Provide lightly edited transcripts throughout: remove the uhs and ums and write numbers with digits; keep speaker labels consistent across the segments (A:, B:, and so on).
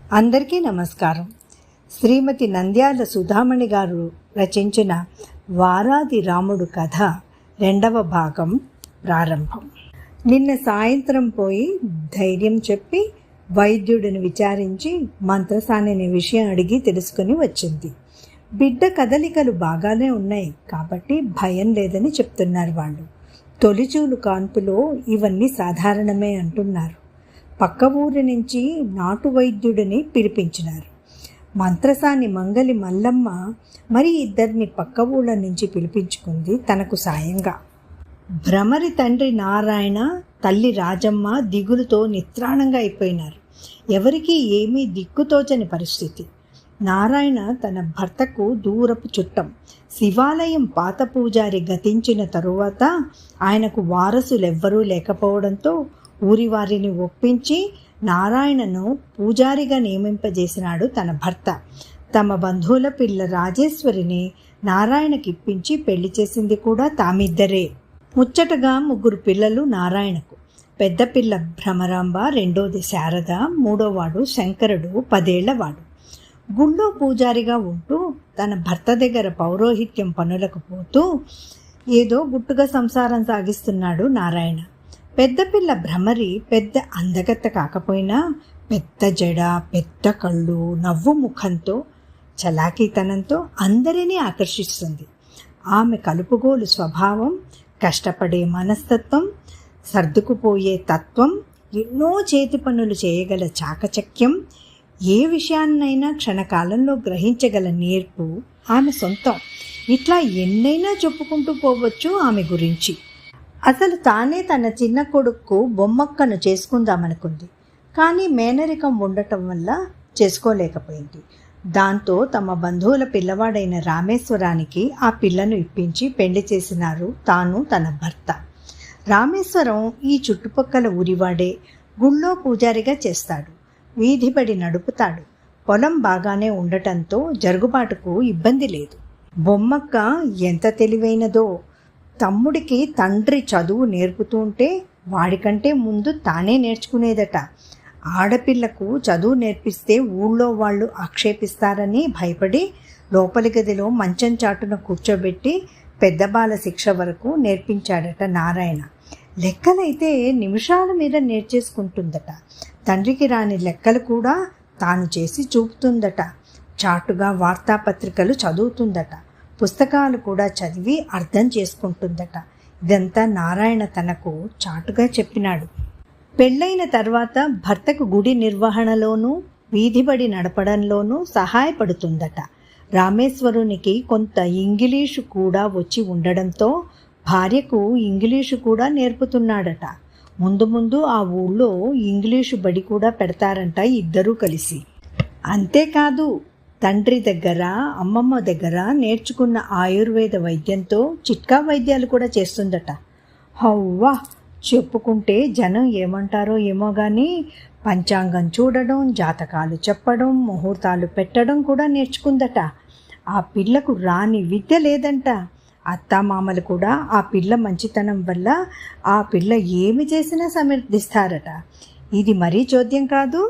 A: అందరికీ నమస్కారం. శ్రీమతి నంద్యాల సుధామణి గారు రచించిన వారాది రాముడు కథ 2వ భాగం ప్రారంభం. నిన్న సాయంత్రం పోయి ధైర్యం చెప్పి వైద్యుడిని విచారించి మంత్రసాని విషయం అడిగి తెలుసుకుని వచ్చింది. బిడ్డ కదలికలు బాగానే ఉన్నాయి కాబట్టి భయం లేదని చెప్తున్నారు వాళ్ళు. తొలిచూలు కాన్పులో ఇవన్నీ సాధారణమే అంటున్నారు. పక్క ఊరి నుంచి నాటు వైద్యుడిని పిలిపించినారు. మంత్రసాని మంగలి మల్లమ్మ మరి ఇద్దరిని పక్క ఊళ్ళ నుంచి పిలిపించుకుంది తనకు సాయంగా. భ్రమరి తండ్రి నారాయణ, తల్లి రాజమ్మ దిగులుతో నిత్రాణంగా అయిపోయినారు. ఎవరికీ ఏమీ దిక్కుతోచని పరిస్థితి. నారాయణ తన భర్తకు దూరపు చుట్టం. శివాలయం పాత పూజారి గతించిన తరువాత ఆయనకు వారసులెవ్వరూ లేకపోవడంతో ఊరివారిని ఒప్పించి నారాయణను పూజారిగా నియమింపజేసినాడు తన భర్త. తమ బంధువుల పిల్ల రాజేశ్వరిని నారాయణకిప్పించి పెళ్లి చేసింది కూడా తామిద్దరే. ముచ్చటగా 3 పిల్లలు నారాయణకు. పెద్ద పిల్ల భ్రమరాంబ, రెండోది శారద, మూడోవాడు శంకరుడు 10 ఏళ్లవాడు. గుళ్ళో పూజారిగా ఉంటూ తన భర్త దగ్గర పౌరోహిత్యం పనులకు పోతూ ఏదో గుట్టుగా సంసారం సాగిస్తున్నాడు నారాయణ. పెద్ద పిల్ల భ్రమరి పెద్ద అందగత్త కాకపోయినా పెద్ద జడ, పెద్ద కళ్ళు, నవ్వు ముఖంతో, చలాకీతనంతో అందరినీ ఆకర్షిస్తుంది. ఆమె కలుపుగోలు స్వభావం, కష్టపడే మనస్తత్వం, సర్దుకుపోయే తత్వం, ఎన్నో చేతి పనులు చేయగల చాకచక్యం, ఏ విషయాన్నైనా క్షణకాలంలో గ్రహించగల నేర్పు ఆమె సొంతం. ఇట్లా ఎన్నైనా చెప్పుకుంటూ పోవచ్చు ఆమె గురించి. అసలు తానే తన చిన్న కొడుక్కు బొమ్మక్కను చేసుకుందామనుకుంది. కానీ మేనరికం ఉండటం వల్ల చేసుకోలేకపోయింది. దాంతో తమ బంధువుల పిల్లవాడైన రామేశ్వరానికి ఆ పిల్లను ఇప్పించి పెళ్లి చేసినారు తాను తన భర్త. రామేశ్వరం ఈ చుట్టుపక్కల ఊరివాడే. గుళ్ళో పూజారిగా చేస్తాడు. వీధిబడి నడుపుతాడు. పొలం బాగానే ఉండటంతో జరుగుబాటుకు ఇబ్బంది లేదు. బొమ్మక్క ఎంత తెలివైనదో. తమ్ముడికి తండ్రి చదువు నేర్పుతుంటే వాడికంటే ముందు తానే నేర్చుకునేదట. ఆడపిల్లకు చదువు నేర్పిస్తే ఊళ్ళో వాళ్ళు ఆక్షేపిస్తారని భయపడి లోపలి గదిలో మంచం చాటున కూర్చోబెట్టి పెద్ద బాల శిక్ష వరకు నేర్పించాడట నారాయణ. లెక్కలైతే నిమిషాల మీద నేర్చేసుకుంటుందట. తండ్రికి రాని లెక్కలు కూడా తాను చేసి చూపుతుందట. చాటుగా వార్తాపత్రికలు చదువుతుందట. పుస్తకాలు కూడా చదివి అర్థం చేసుకుంటుందట. ఇదంతా నారాయణ తనకు చాటుగా చెప్పినాడు. పెళ్ళైన తర్వాత భర్తకు గుడి నిర్వహణలోనూ వీధిబడి నడపడంలోనూ సహాయపడుతుందట. రామేశ్వరునికి కొంత ఇంగ్లీషు కూడా వచ్చి ఉండడంతో భార్యకు ఇంగ్లీషు కూడా నేర్పుతున్నాడట. ముందు ముందు ఆ ఊళ్ళో ఇంగ్లీషు బడి కూడా పెడతారంట ఇద్దరూ కలిసి. అంతేకాదు, తండ్రి దగ్గర, అమ్మమ్మ దగ్గర నేర్చుకున్న ఆయుర్వేద వైద్యంతో చిట్కా వైద్యాలు కూడా చేస్తుందట. హవ్వా, చెప్పుకుంటే జనం ఏమంటారో ఏమో కానీ పంచాంగం చూడడం, జాతకాలు చెప్పడం, ముహూర్తాలు పెట్టడం కూడా నేర్చుకుందట. ఆ పిల్లకు రాని విద్య లేదంట. అత్తామామలు కూడా ఆ పిల్ల మంచితనం వల్ల ఆ పిల్ల ఏమి చేసినా సమర్థిస్తారట. ఇది మరీ చోద్యం కాదు.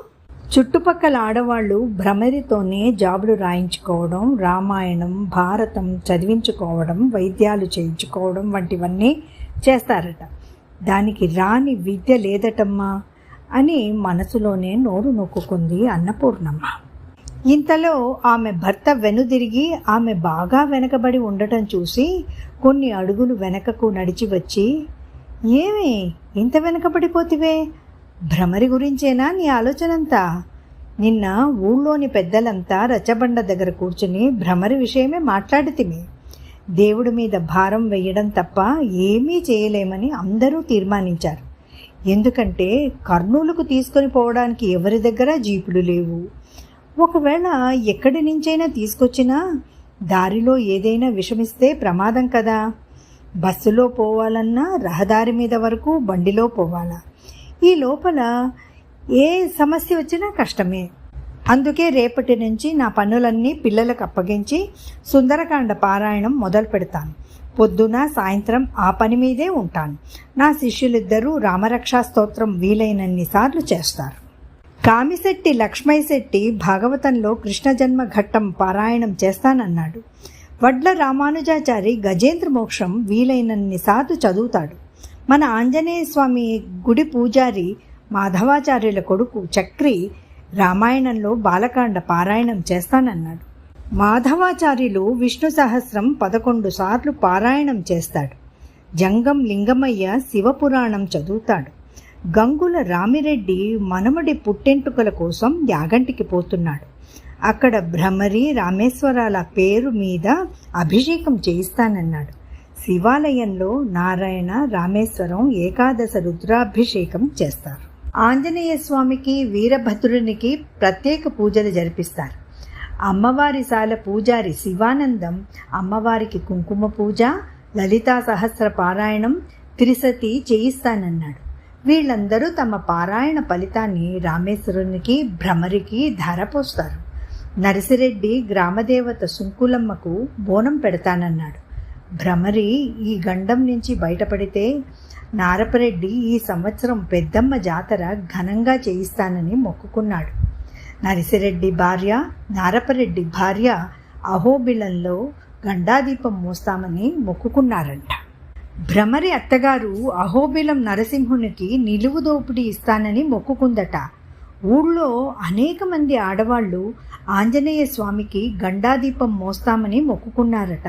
A: చుట్టుపక్కల ఆడవాళ్ళు భ్రమరితోనే జాబులు రాయించుకోవడం, రామాయణం భారతం చదివించుకోవడం, వైద్యాలు చేయించుకోవడం వంటివన్నీ చేస్తారట. దానికి రాని విద్య లేదటమ్మా అని మనసులోనే నోరు నొక్కుంది అన్నపూర్ణమ్మ. ఇంతలో ఆమె భర్త వెనుదిరిగి ఆమె బాగా వెనకబడి ఉండటం చూసి కొన్ని అడుగులు వెనకకు నడిచి వచ్చి, ఏమి ఇంత వెనకబడిపోతివే? భ్రమరి గురించేనా నీ ఆలోచనంతా? నిన్న ఊళ్ళోని పెద్దలంతా రచ్చబండ దగ్గర కూర్చుని భ్రమరి విషయమే మాట్లాడితిమి. దేవుడి మీద భారం వేయడం తప్ప ఏమీ చేయలేమని అందరూ తీర్మానించారు. ఎందుకంటే కర్నూలుకు తీసుకొని పోవడానికి ఎవరి దగ్గర జీపులు లేవు. ఒకవేళ ఎక్కడి నుంచైనా తీసుకొచ్చినా దారిలో ఏదైనా విషమిస్తే ప్రమాదం కదా. బస్సులో పోవాలన్నా రహదారి మీద వరకు బండిలో పోవాలా. ఈ లోపల ఏ సమస్య వచ్చినా కష్టమే. అందుకే రేపటి నుంచి నా పనులన్నీ పిల్లలకు అప్పగించి సుందరకాండ పారాయణం మొదలు పెడతాను. పొద్దున సాయంత్రం ఆ పని మీదే ఉంటాను. నా శిష్యులిద్దరూ రామరక్షా స్తోత్రం వీలైనన్నిసార్లు చేస్తారు. కామిశెట్టి లక్ష్మయ్యశెట్టి భాగవతంలో కృష్ణ జన్మ ఘట్టం పారాయణం చేస్తానన్నాడు. వడ్ల రామానుజాచారి గజేంద్ర మోక్షం వీలైనన్ని సార్లు చదువుతాడు. మన ఆంజనేయ స్వామి గుడి పూజారి మాధవాచార్యుల కొడుకు చక్రి రామాయణంలో బాలకాండ పారాయణం చేస్తానన్నాడు. మాధవాచార్యులు విష్ణు సహస్రం 11 సార్లు పారాయణం చేస్తాడు. జంగం లింగమయ్య శివపురాణం చదువుతాడు. గంగుల రామిరెడ్డి మనమడి పుట్టెంటుకల కోసం యాగంటికి పోతున్నాడు. అక్కడ భ్రమరి రామేశ్వరాల పేరు మీద అభిషేకం చేయిస్తానన్నాడు. శివాలయంలో నారాయణ రామేశ్వరం ఏకాదశ రుద్రాభిషేకం చేస్తారు. ఆంజనేయ స్వామికి వీరభద్రునికి ప్రత్యేక పూజలు జరిపిస్తారు. అమ్మవారి సాల పూజారి శివానందం అమ్మవారికి కుంకుమ పూజ, లలితా సహస్ర పారాయణం, త్రిశతి చేయిస్తానన్నాడు. వీళ్ళందరూ తమ పారాయణ ఫలితాన్ని రామేశ్వరునికి భ్రమరికి ధారపోస్తారు. నరసిరెడ్డి గ్రామదేవత సుంకులమ్మకు బోనం పెడతానన్నాడు. భ్రమరి ఈ గండం నుంచి బయటపడితే నారపరెడ్డి ఈ సంవత్సరం పెద్దమ్మ జాతర ఘనంగా చేయిస్తానని మొక్కుకున్నాడు. నరసిరెడ్డి భార్య నారపరెడ్డి భార్య అహోబిలంలో గండాదీపం మోస్తామని మొక్కుకున్నారంట. భ్రమరి అత్తగారు అహోబిలం నరసింహునికి నిలువు దోపిడీ ఇస్తానని మొక్కుకుందట. ఊళ్ళో అనేక మంది ఆడవాళ్ళు ఆంజనేయ స్వామికి గండాదీపం మోస్తామని మొక్కుకున్నారట.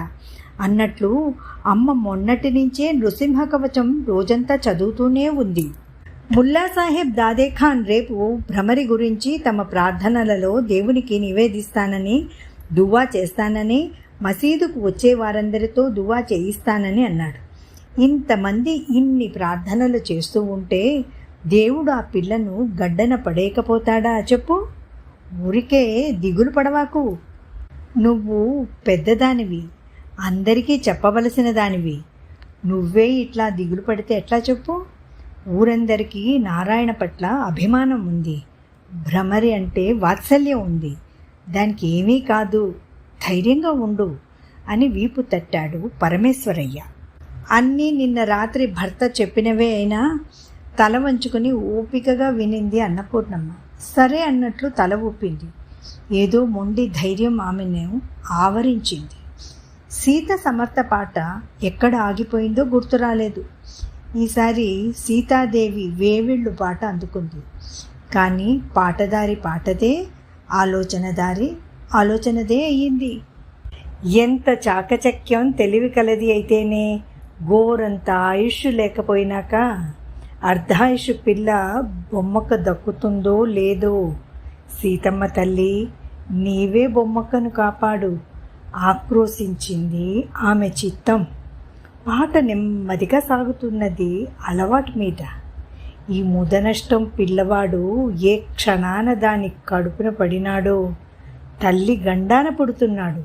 A: అన్నట్లు అమ్మ మొన్నటి నుంచే నృసింహ కవచం రోజంతా చదువుతూనే ఉంది. ముల్లా సాహెబ్ దాదేఖాన్ రేపు భ్రమరి గురించి తమ ప్రార్థనలలో దేవునికి నివేదిస్తానని, దువా చేస్తానని, మసీదుకు వచ్చే వారందరితో దువా చేయిస్తానని అన్నాడు. ఇంతమంది ఇన్ని ప్రార్థనలు చేస్తూ ఉంటే దేవుడు ఆ పిల్లను గడ్డన పడేయకపోతాడా చెప్పు? ఊరికే దిగులు పడవాకు. నువ్వు పెద్దదానివి, అందరికీ చెప్పవలసిన దానివి. నువ్వే ఇట్లా దిగులు పడితే ఎట్లా చెప్పు? ఊరందరికీ నారాయణ పట్ల అభిమానం ఉంది. భ్రమరి అంటే వాత్సల్యం ఉంది. దానికి ఏమీ కాదు, ధైర్యంగా ఉండు అని వీపు తట్టాడు పరమేశ్వరయ్య. అన్నీ నిన్న రాత్రి భర్త చెప్పినవే అయినా తల వంచుకొని ఓపికగా వినింది అన్నపూర్ణమ్మ. సరే అన్నట్లు తల ఊపింది. ఏదో మొండి ధైర్యం ఆమెను ఆవరించింది. సీత సమర్థ పాట ఎక్కడ ఆగిపోయిందో గుర్తు రాలేదు. ఈసారి సీతాదేవి వేవిళ్ళు పాట అందుకుంది. కానీ పాటదారి పాటదే, ఆలోచనదారి ఆలోచనదే అయ్యింది. ఎంత చాకచక్యం తెలివి కలది అయితేనే గోరంత ఆయుష్ లేకపోయినాక అర్ధాయుషు పిల్ల బొమ్మక దక్కుతుందో లేదో. సీతమ్మ తల్లి, నీవే బొమ్మక్కను కాపాడు, ఆక్రోశించింది ఆమె చిత్తం. పాట నెమ్మదిగా సాగుతున్నది అలవాటు మీద. ఈ ముదనష్టం పిల్లవాడు ఏ క్షణాన దాని కడుపున పడినాడో. తల్లి గండాన పడుతున్నాడు.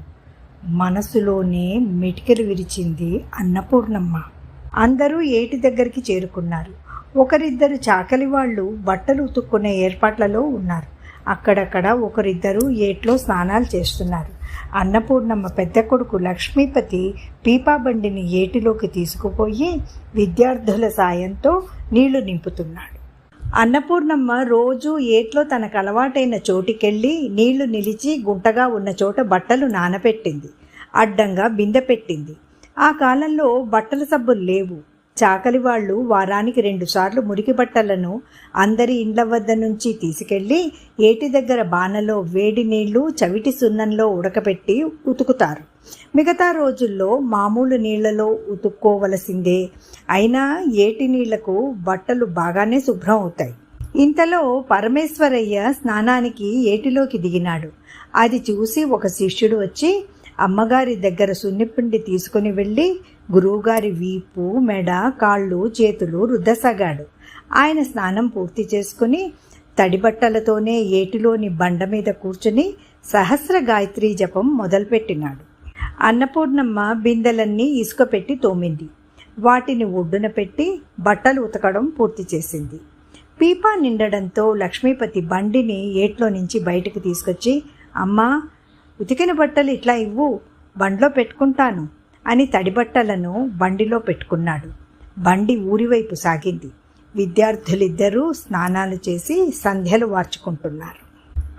A: మనసులోనే మెటికలు విరిచింది అన్నపూర్ణమ్మ. అందరూ ఏటి దగ్గరికి చేరుకున్నారు. ఒకరిద్దరు చాకలి వాళ్ళు బట్టలు ఉతుక్కునే ఏర్పాట్లలో ఉన్నారు. అక్కడక్కడ ఒకరిద్దరు ఏట్లో స్నానాలు చేస్తున్నారు. అన్నపూర్ణమ్మ పెద్ద కొడుకు లక్ష్మీపతి పీపాబండిని ఏటిలోకి తీసుకుపోయి విద్యార్థుల సాయంతో నీళ్లు నింపుతున్నాడు. అన్నపూర్ణమ్మ రోజు ఏట్లో తనకు అలవాటైన చోటికెళ్ళి నీళ్లు నిలిచి గుంటగా ఉన్న చోట బట్టలు నానబెట్టింది. అడ్డంగా బిందె పెట్టింది. ఆ కాలంలో బట్టల సబ్బులు లేవు. చాకలి వాళ్ళు వారానికి 2 సార్లు మురికి బట్టలను అందరి ఇండ్ల వద్ద నుంచి తీసుకెళ్ళి ఏటి దగ్గర బాణలో వేడి నీళ్లు చవిటి సున్నంలో ఉడకపెట్టి ఉతుకుతారు. మిగతా రోజుల్లో మామూలు నీళ్లలో ఉతుక్కోవలసిందే. అయినా ఏటి నీళ్లకు బట్టలు బాగానే శుభ్రం అవుతాయి. ఇంతలో పరమేశ్వరయ్య స్నానానికి ఏటిలోకి దిగినాడు. అది చూసి ఒక శిష్యుడు వచ్చి అమ్మగారి దగ్గర సున్నిపిండి తీసుకుని వెళ్ళి గురువుగారి వీపు, మెడ, కాళ్ళు, చేతులు రుద్దసాగాడు. ఆయన స్నానం పూర్తి చేసుకుని తడిబట్టలతోనే ఏటిలోని బండ మీద కూర్చుని సహస్ర గాయత్రీ జపం మొదలుపెట్టినాడు. అన్నపూర్ణమ్మ బిందెలన్నీ ఇసుక పెట్టి తోమింది. వాటిని ఒడ్డున పెట్టి బట్టలు ఉతకడం పూర్తి చేసింది. పీపా నిండడంతో లక్ష్మీపతి బండిని ఏట్లో నుంచి బయటకు తీసుకొచ్చి, అమ్మా, ఉతికిన బట్టలు ఇట్లా ఇవ్వు, బండిలో పెట్టుకుంటాను అని తడిబట్టలను బండిలో పెట్టుకున్నాడు. బండి ఊరివైపు సాగింది. విద్యార్థులిద్దరూ స్నానాలు చేసి సంధ్యలు వార్చుకుంటున్నారు.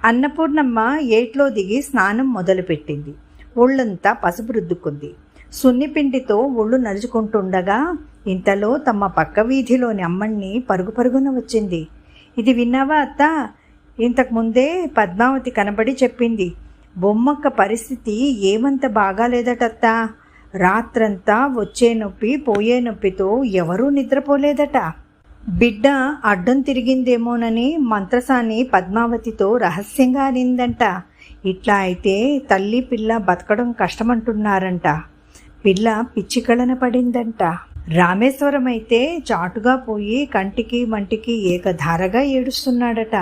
A: అన్నపూర్ణమ్మ ఏట్లో దిగి స్నానం మొదలుపెట్టింది. ఒళ్ళంతా పసుపు రుద్దుకుంది. సున్నిపిండితో ఒళ్ళు నరుచుకుంటుండగా ఇంతలో తమ పక్క వీధిలోని అమ్మణ్ణి పరుగు పరుగున వచ్చింది. ఇది విన్నావా అత్త? ఇంతకుముందే పద్మావతి కనబడి చెప్పింది, బొమ్మక్క పరిస్థితి ఏమంత బాగాలేదటత్త. రాత్రంతా వచ్చే నొప్పి పోయే నొప్పితో ఎవరూ నిద్రపోలేదట. బిడ్డ అడ్డం తిరిగిందేమోనని మంత్రసాని పద్మావతితో రహస్యంగా అనిందంట. ఇట్లా అయితే తల్లి పిల్ల బతకడం కష్టమంటున్నారంట. పిల్ల పిచ్చికళన పడిందంట. రామేశ్వరం అయితే చాటుగా పోయి కంటికి మంటికి ఏకధారగా ఏడుస్తున్నాడట.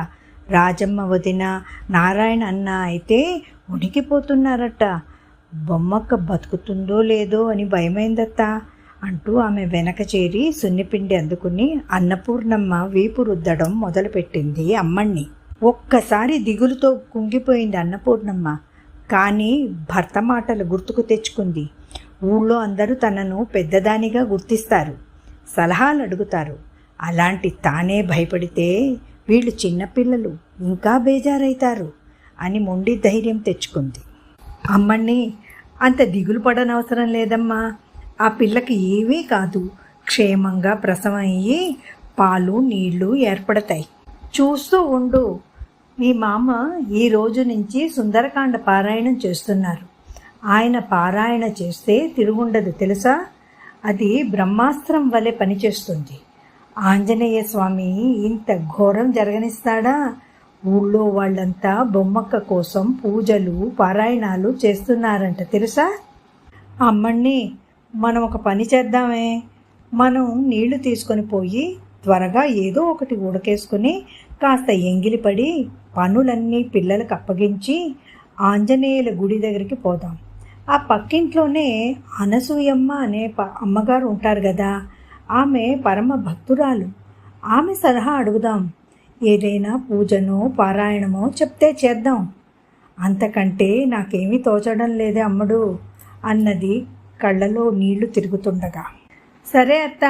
A: రాజమ్మ వదిన, నారాయణ అన్న అయితే ఉనికిపోతున్నారట. బొమ్మక్క బతుకుతుందో లేదో అని భయమైందత్తా అంటూ ఆమె వెనక చేరి సున్నిపిండి అందుకుని అన్నపూర్ణమ్మ వీపు రుద్దడం మొదలుపెట్టింది అమ్మణ్ణి. ఒక్కసారి దిగులుతో కుంగిపోయింది అన్నపూర్ణమ్మ. కానీ భర్త మాటలు గుర్తుకు తెచ్చుకుంది. ఊళ్ళో అందరూ తనను పెద్దదానిగా గుర్తిస్తారు, సలహాలు అడుగుతారు. అలాంటి తానే భయపడితే వీళ్ళు చిన్నపిల్లలు ఇంకా బేజారైతారు అని మొండి ధైర్యం తెచ్చుకుంది. అమ్మణ్ణి, అంత దిగులు పడనవసరం లేదమ్మా. ఆ పిల్లకి ఏమీ కాదు. క్షేమంగా ప్రసవం అయ్యి పాలు నీళ్లు ఏర్పడతాయి. చూస్తూ ఉండు. మీ మామ ఈ రోజు నుంచి సుందరకాండ పారాయణం చేస్తున్నారు. ఆయన పారాయణ చేస్తే తిరుగుండదు తెలుసా? అది బ్రహ్మాస్త్రం వలె పనిచేస్తుంది. ఆంజనేయ స్వామి ఇంత ఘోరం జరగనిస్తాడా? ఊళ్ళో వాళ్ళంతా బొమ్మక్క కోసం పూజలు పారాయణాలు చేస్తున్నారంట తెలుసా? అమ్మణ్ణి, మనం ఒక పని చేద్దామే. మనం నీళ్లు తీసుకొని పోయి త్వరగా ఏదో ఒకటి ఉడకేసుకుని కాస్త ఎంగిలిపడి పనులన్నీ పిల్లలకు అప్పగించి ఆంజనేయుల గుడి దగ్గరికి పోదాం. ఆ పక్కింట్లోనే అనసూయమ్మ అనే అమ్మగారు ఉంటారు కదా, ఆమె పరమ భక్తురాలు. ఆమె సలహా అడుగుదాం. ఏదైనా పూజనో పారాయణమో చెప్తే చేద్దాం. అంతకంటే నాకేమీ తోచడం లేదే అమ్మడు అన్నది కళ్ళలో నీళ్లు తిరుగుతుండగా. సరే అత్త,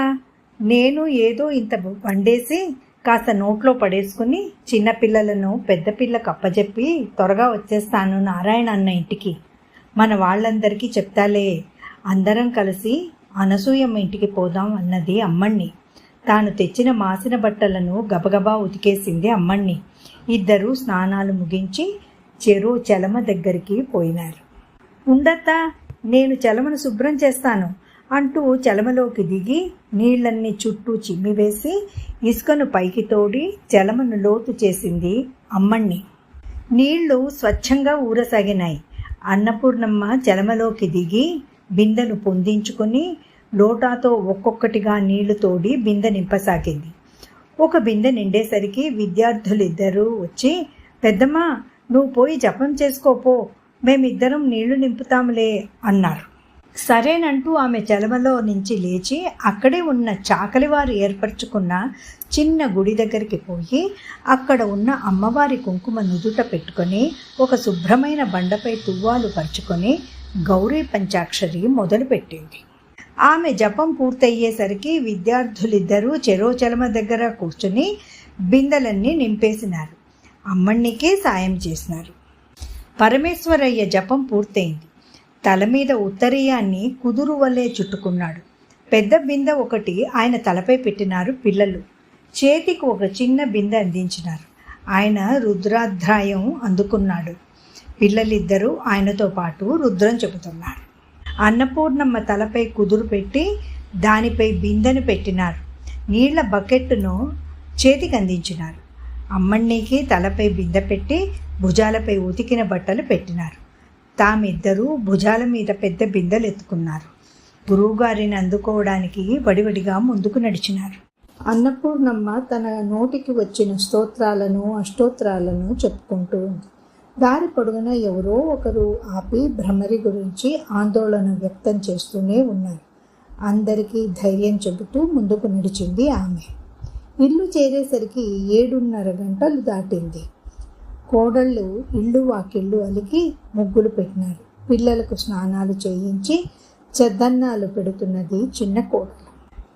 A: నేను ఏదో ఇంత వండేసి కాస్త నోట్లో పడేసుకుని చిన్నపిల్లలను పెద్ద పిల్లకు అప్పచెప్పి త్వరగా వచ్చేస్తాను నారాయణ అన్న ఇంటికి. మన వాళ్ళందరికీ చెప్తాలే. అందరం కలిసి అనసూయమ్మ ఇంటికి పోదాం అన్నది అమ్మణ్ణి. తాను తెచ్చిన మాసిన బట్టలను గబగబా ఉతికేసింది అమ్మణ్ణి. ఇద్దరూ స్నానాలు ముగించి చెరువు చలమ దగ్గరికి పోయినారు. ఉండత్తా, నేను చలమను శుభ్రం చేస్తాను అంటూ చలమలోకి దిగి నీళ్లన్నీ చుట్టూ చిమ్మివేసి ఇసుకను పైకి తోడి చలమను లోతు చేసింది అమ్మణ్ణి. నీళ్లు స్వచ్ఛంగా ఊరసాగినాయి. అన్నపూర్ణమ్మ చలమలోకి దిగి బిందెను పొందించుకొని లోటాతో ఒక్కొక్కటిగా నీళ్లు తోడి బిందె నింపసాగింది. ఒక బిందె నిండేసరికి విద్యార్థులిద్దరూ వచ్చి, పెద్దమ్మా నువ్వు పోయి జపం చేసుకోపో, మేమిద్దరం నీళ్లు నింపుతాంలే అన్నారు. సరేనంటూ ఆమె చలమలో నుంచి లేచి అక్కడే ఉన్న చాకలివారు ఏర్పరచుకున్న చిన్న గుడి దగ్గరికి పోయి అక్కడ ఉన్న అమ్మవారి కుంకుమ నుదుట పెట్టుకొని ఒక శుభ్రమైన బండపై తువ్వాలు పరుచుకొని గౌరీ పంచాక్షరి మొదలుపెట్టింది. ఆమె జపం పూర్తయ్యేసరికి విద్యార్థులిద్దరూ చెరో చలమ దగ్గర కూర్చుని బిందెలన్నీ నింపేసినారు. అమ్మణ్ణికే సాయం చేసినారు. పరమేశ్వరయ్య జపం పూర్తయింది. తల మీద ఉత్తరీయాన్ని కుదురు వల్లే చుట్టుకున్నాడు. పెద్ద బిందె ఒకటి ఆయన తలపై పెట్టినారు పిల్లలు. చేతికి ఒక చిన్న బిందె అందించినారు. ఆయన రుద్రాధ్యాయం అందుకున్నాడు. పిల్లలిద్దరూ ఆయనతో పాటు రుద్రం చెబుతున్నారు. అన్నపూర్ణమ్మ తలపై కుదురు పెట్టి దానిపై బిందెను పెట్టినారు. నీళ్ల బకెట్టును చేతికి అందించినారు. అమ్మణ్ణికి తలపై బిందె పెట్టి భుజాలపై ఉతికిన బట్టలు పెట్టినారు. తామిద్దరూ భుజాల మీద పెద్ద బిందెలు ఎత్తుకున్నారు. గురువుగారిని అందుకోవడానికి వడివడిగా ముందుకు నడిచినారు. అన్నపూర్ణమ్మ తన నోటికి వచ్చిన స్తోత్రాలను అష్టోత్రాలను చెప్పుకుంటూ ఉంది. దారి పొడుగున ఎవరో ఒకరు ఆపి భ్రమరి గురించి ఆందోళన వ్యక్తం చేస్తూనే ఉన్నారు. అందరికీ ధైర్యం చెబుతూ ముందుకు నడిచింది ఆమె. ఇల్లు చేరేసరికి 7:30 గంటలు దాటింది. కోడళ్ళు ఇల్లు వాకిళ్ళు అలికి ముగ్గులు పెట్టినారు. పిల్లలకు స్నానాలు చేయించి చెద్దన్నాలు పెడుతున్నది చిన్న కోడలు.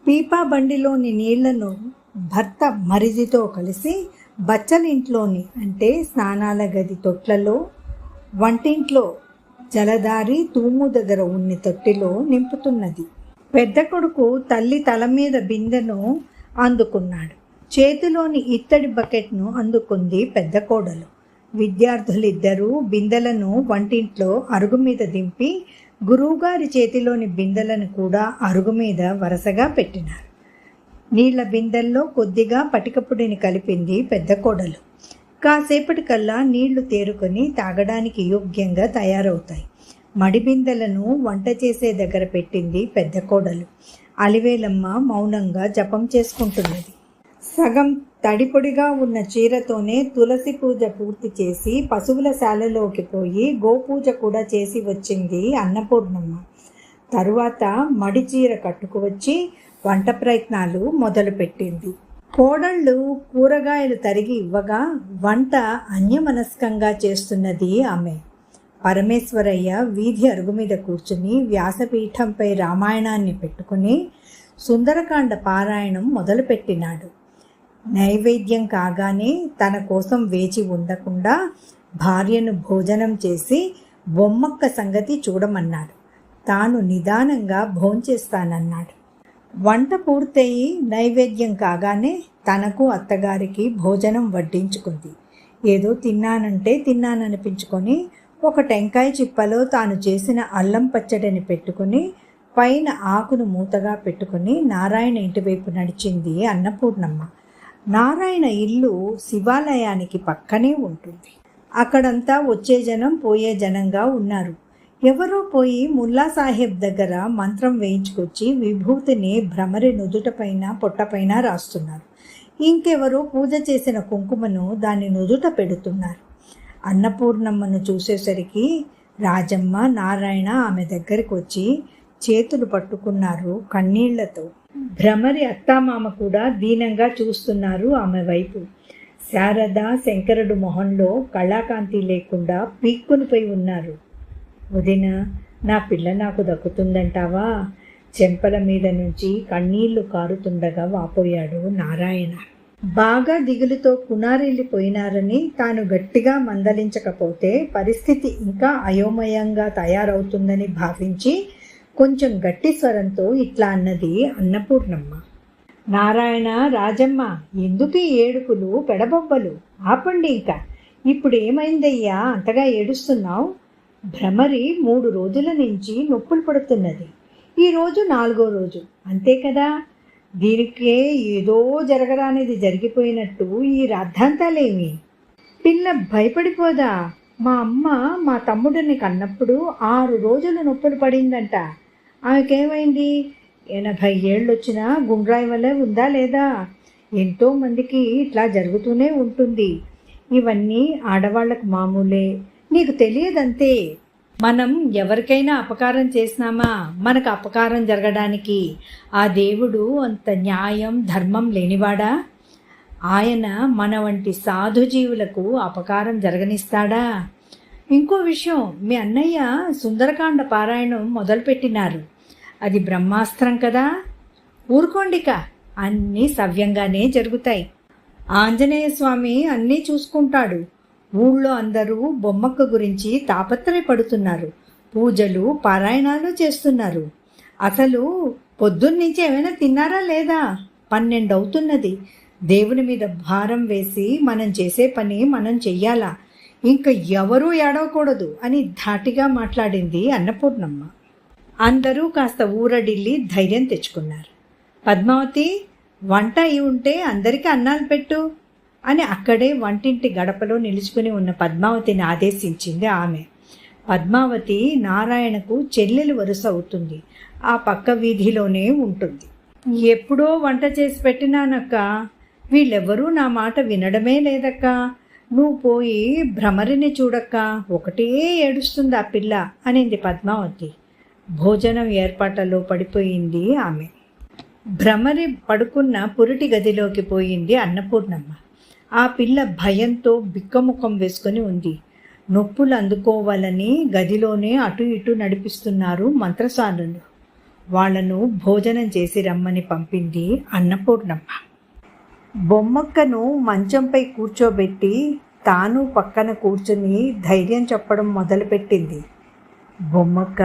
A: పీపా బండిలోని నీళ్లను భర్త మరిదితో కలిసి బచ్చలింట్లోని అంటే స్నానాల గది తొట్లలో, వంటింట్లో జలదారి తూము దగ్గర ఉన్ని తొట్టిలో నింపుతున్నది. పెద్ద కొడుకు తల్లి తల మీద బిందెను అందుకున్నాడు. చేతిలోని ఇత్తడి బకెట్ను అందుకుంది పెద్ద కోడలు. విద్యార్థులిద్దరూ బిందెలను వంటింట్లో అరుగు మీద దింపి గురువుగారి చేతిలోని బిందెలను కూడా అరుగు మీద వరుసగా పెట్టినారు. నీళ్ల బిందెల్లో కొద్దిగా పటికపుడిని కలిపింది పెద్ద కోడలు. కాసేపటికల్లా నీళ్లు తేరుకొని తాగడానికి యోగ్యంగా తయారవుతాయి. మడి బిందెలను వంట చేసే దగ్గర పెట్టింది పెద్ద కోడలు. అలివేలమ్మ మౌనంగా జపం చేసుకుంటున్నది. సగం తడిపొడిగా ఉన్న చీరతోనే తులసి పూజ పూర్తి చేసి పశువుల శాలలోకి పోయి గోపూజ కూడా చేసి వచ్చింది అన్నపూర్ణమ్మ. తరువాత మడి చీర కట్టుకువచ్చి వంట ప్రయత్నాలు మొదలుపెట్టింది. కోడళ్ళు కూరగాయలు తరిగి ఇవ్వగా వంట అన్యమనస్కంగా చేస్తున్నది ఆమె. పరమేశ్వరయ్య వీధి అరుగు మీద కూర్చుని వ్యాసపీఠంపై రామాయణాన్ని పెట్టుకుని సుందరకాండ పారాయణం మొదలుపెట్టినాడు. నైవేద్యం కాగానే తన కోసం వేచి ఉండకుండా భార్యను భోజనం చేసి బొమ్మక్క సంగతి చూడమన్నాడు. తాను నిదానంగా భోంచేస్తానన్నాడు. వంట పూర్తయి నైవేద్యం కాగానే తనకు అత్తగారికి భోజనం వడ్డించుకుంది. ఏదో తిన్నాననిపించుకొని ఒక టెంకాయ చిప్పలో తాను చేసిన అల్లం పచ్చడిని పెట్టుకుని పైన ఆకును మూతగా పెట్టుకుని నారాయణ ఇంటివైపు నడిచింది అన్నపూర్ణమ్మ. నారాయణ ఇల్లు శివాలయానికి పక్కనే ఉంటుంది. అక్కడంతా వచ్చే జనం పోయే జనంగా ఉన్నారు. ఎవరో పోయి ముల్లా సాహెబ్ దగ్గర మంత్రం వేయించుకొచ్చి విభూతిని భ్రమరి నుదుటపైన పొట్టపైన రాస్తున్నారు. ఇంకెవరో పూజ చేసిన కుంకుమను దాని నుదుట పెడుతున్నారు. అన్నపూర్ణమ్మను చూసేసరికి రాజమ్మ, నారాయణ ఆమె దగ్గరికి వచ్చి చేతులు పట్టుకున్నారు కన్నీళ్లతో. భ్రమరి అత్తామామ కూడా దీనంగా చూస్తున్నారు ఆమె వైపు. శారద, శంకరుడు మొహంలో కళాకాంతి లేకుండా పీక్కునిపోయి ఉన్నారు. వదిన, నా పిల్ల నాకు దక్కుతుందంటావా? చెంపల మీద నుంచి కన్నీళ్లు కారుతుండగా వాపోయాడు నారాయణ. బాగా దిగులుతో కునారిల్లిపోయినారని తాను గట్టిగా మందలించకపోతే పరిస్థితి ఇంకా అయోమయంగా తయారవుతుందని భావించి కొంచెం గట్టి స్వరంతో ఇట్లా అన్నది అన్నపూర్ణమ్మ. నారాయణ, రాజమ్మ, ఎందుకు ఏడుపులు పెడబొబ్బలు? ఆపండి ఇంకా. ఇప్పుడు ఏమైందయ్యా అంతగా ఏడుస్తున్నావు? భ్రమరి 3 రోజుల నుంచి నొప్పులు పడుతున్నది. ఈరోజు 4వ రోజు, అంతే కదా. దీనికే ఏదో జరగరానిది జరిగిపోయినట్టు ఈ రాద్ధాంతాలేమి? పిల్ల భయపడిపోదా? మా అమ్మ మా తమ్ముడిని కన్నప్పుడు 6 రోజులు నొప్పులు పడిందంట. ఆమెకేమైంది? 80 ఏళ్ళొచ్చినా గుండ్రాయి వల్లే ఉందా లేదా? ఎంతోమందికి ఇట్లా జరుగుతూనే ఉంటుంది. ఇవన్నీ ఆడవాళ్లకు మామూలే, నీకు తెలియదంతే. మనం ఎవరికైనా అపకారం చేసినామా మనకు అపకారం జరగడానికి ఆ దేవుడు అంత న్యాయం ధర్మం లేనివాడా? ఆయన మన వంటి సాధుజీవులకు అపకారం జరగనిస్తాడా? ఇంకో విషయం, మీ అన్నయ్య సుందరకాండ పారాయణం మొదలుపెట్టినారు. అది బ్రహ్మాస్త్రం కదా. ఊరుకోండిక, అన్నీ సవ్యంగానే జరుగుతాయి. ఆంజనేయ స్వామి అన్నీ చూసుకుంటాడు. ఊళ్ళో అందరూ బొమ్మక్క గురించి తాపత్రయపడుతున్నారు. పూజలు పారాయణాలు చేస్తున్నారు. అసలు పొద్దున్నుంచి ఏమైనా తిన్నారా లేదా? 12 అవుతున్నది. దేవుని మీద భారం వేసి మనం చేసే పని మనం చెయ్యాలా, ఇంకా ఎవరూ ఏడవకూడదు అని ధాటిగా మాట్లాడింది అన్నపూర్ణమ్మ. అందరూ కాస్త ఊరడిల్లి ధైర్యం తెచ్చుకున్నారు. పద్మావతి, వంట అయి ఉంటే అందరికీ అన్నాలు పెట్టు అని అక్కడే వంటింటి గడపలో నిలుచుకుని ఉన్న పద్మావతిని ఆదేశించింది ఆమె. పద్మావతి నారాయణకు చెల్లెలు వరుస అవుతుంది. ఆ పక్క వీధిలోనే ఉంటుంది. ఎప్పుడో వంట చేసి పెట్టినానక్క, వీళ్ళెవ్వరూ నా మాట వినడమే లేదక్క. నువ్వు పోయి భ్రమరిని చూడక్క, ఒకటే ఏడుస్తుంది ఆ పిల్ల అనింది పద్మావతి. భోజనం ఏర్పాట్లలో పడిపోయింది ఆమె. భ్రమరి పడుకున్న పురిటి గదిలోకి పోయింది అన్నపూర్ణమ్మ. ఆ పిల్ల భయంతో బిక్కముఖం వేసుకొని ఉంది. నొప్పులు అందుకోవాలని గదిలోనే అటు ఇటు నడిపిస్తున్నారు మంత్రసానులు. వాళ్లను భోజనం చేసి రమ్మని పంపింది అన్నపూర్ణమ్మ. బొమ్మక్కను మంచంపై కూర్చోబెట్టి తాను పక్కన కూర్చుని ధైర్యం చెప్పడం మొదలుపెట్టింది. బొమ్మక్క,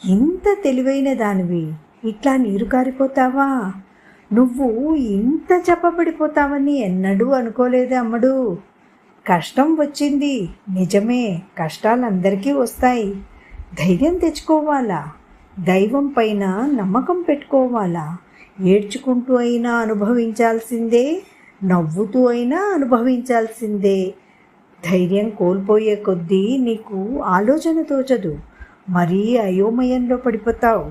A: ఇంత తెలివైన దానివి, ఇట్లా నీరు కారిపోతావా? నువ్వు ఇంత చెప్పబడిపోతావని ఎన్నడూ అనుకోలేదు అమ్మడు. కష్టం వచ్చింది నిజమే, కష్టాలందరికీ వస్తాయి. ధైర్యం తెచ్చుకోవాలా, దైవం పైన నమ్మకం పెట్టుకోవాలా. ఏడ్చుకుంటూ అయినా అనుభవించాల్సిందే, నవ్వుతూ అయినా అనుభవించాల్సిందే. ధైర్యం కోల్పోయే కొద్దీ నీకు ఆలోచన తోచదు, మరీ అయోమయంలో పడిపోతావు.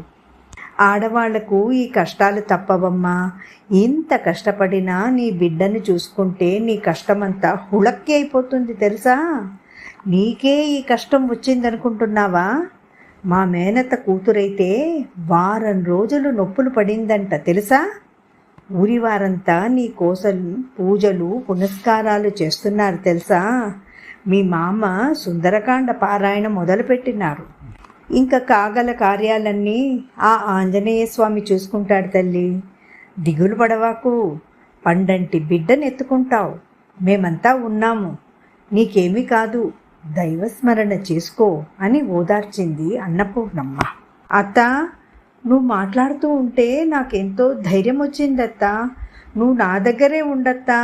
A: ఆడవాళ్లకు ఈ కష్టాలు తప్పవమ్మా. ఇంత కష్టపడినా నీ బిడ్డను చూసుకుంటే నీ కష్టమంతా హుళక్కి అయిపోతుంది తెలుసా. నీకే ఈ కష్టం వచ్చిందనుకుంటున్నావా? మా మేనత్త కూతురైతే వారం రోజులు నొప్పులు పడిందంట తెలుసా. ఊరి వారంతా నీ కోసం పూజలు పునస్కారాలు చేస్తున్నారు తెలుసా. మీ మామ సుందరకాండ పారాయణ మొదలుపెట్టినారు. ఇంకా కాగల కార్యాలన్నీ ఆ ఆంజనేయ స్వామి చూసుకుంటాడు తల్లి. దిగులు పడవాకు, పండంటి బిడ్డనెత్తుకుంటావు. మేమంతా ఉన్నాము, నీకేమీ కాదు, దైవస్మరణ చేసుకో అని ఓదార్చింది అన్నపూర్ణమ్మ. అత్త, నువ్వు మాట్లాడుతూ ఉంటే నాకెంతో ధైర్యం వచ్చిందత్తా. నువ్వు నా దగ్గరే ఉండత్తా,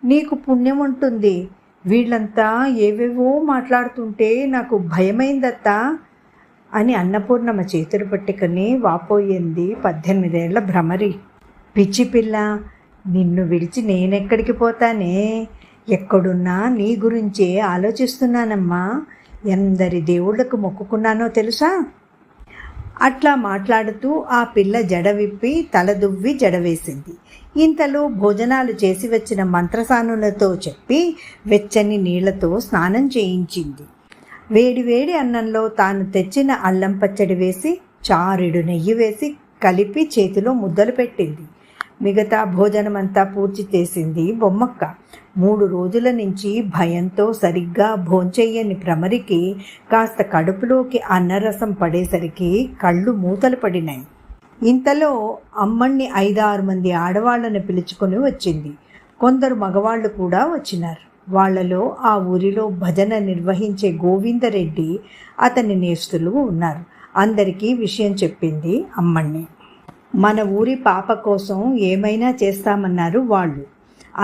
A: నీకు పుణ్యం ఉంటుంది. వీళ్ళంతా ఏవేవో మాట్లాడుతుంటే నాకు భయమైందత్తా అని అన్నపూర్ణమ్మ చేతులు పట్టుకుని వాపోయింది 18 ఏళ్ల భ్రమరి. పిచ్చి పిల్ల, నిన్ను విడిచి నేనెక్కడికి పోతానే? ఎక్కడున్నా నీ గురించే ఆలోచిస్తున్నానమ్మా. ఎందరి దేవుళ్లకు మొక్కుకున్నానో తెలుసా. అట్లా మాట్లాడుతూ ఆ పిల్ల జడ విప్పి తలదువ్వి జడవేసింది. ఇంతలో భోజనాలు చేసి వచ్చిన మంత్రసానులతో చెప్పి వెచ్చని నీళ్లతో స్నానం చేయించింది. వేడివేడి అన్నంలో తాను తెచ్చిన అల్లం పచ్చడి వేసి చారెడు నెయ్యి వేసి కలిపి చేతిలో ముద్దలు పెట్టింది. మిగతా భోజనమంతా పూర్తి చేసింది బొమ్మక్క. 3 రోజుల నుంచి భయంతో సరిగ్గా భోంచెయ్యని భ్రమరికి కాస్త కడుపులోకి అన్నరసం పడేసరికి కళ్ళు మూతలు పడినాయి. ఇంతలో అమ్మణ్ణి 5-6 మంది ఆడవాళ్లను పిలుచుకొని వచ్చింది. కొందరు మగవాళ్ళు కూడా వచ్చినారు. వాళ్లలో ఆ ఊరిలో భజన నిర్వహించే గోవిందరెడ్డి, అతని నేస్తులు ఉన్నారు. అందరికీ విషయం చెప్పింది అమ్మణ్ణి. మన ఊరి పాప కోసం ఏమైనా చేస్తామన్నారు వాళ్ళు.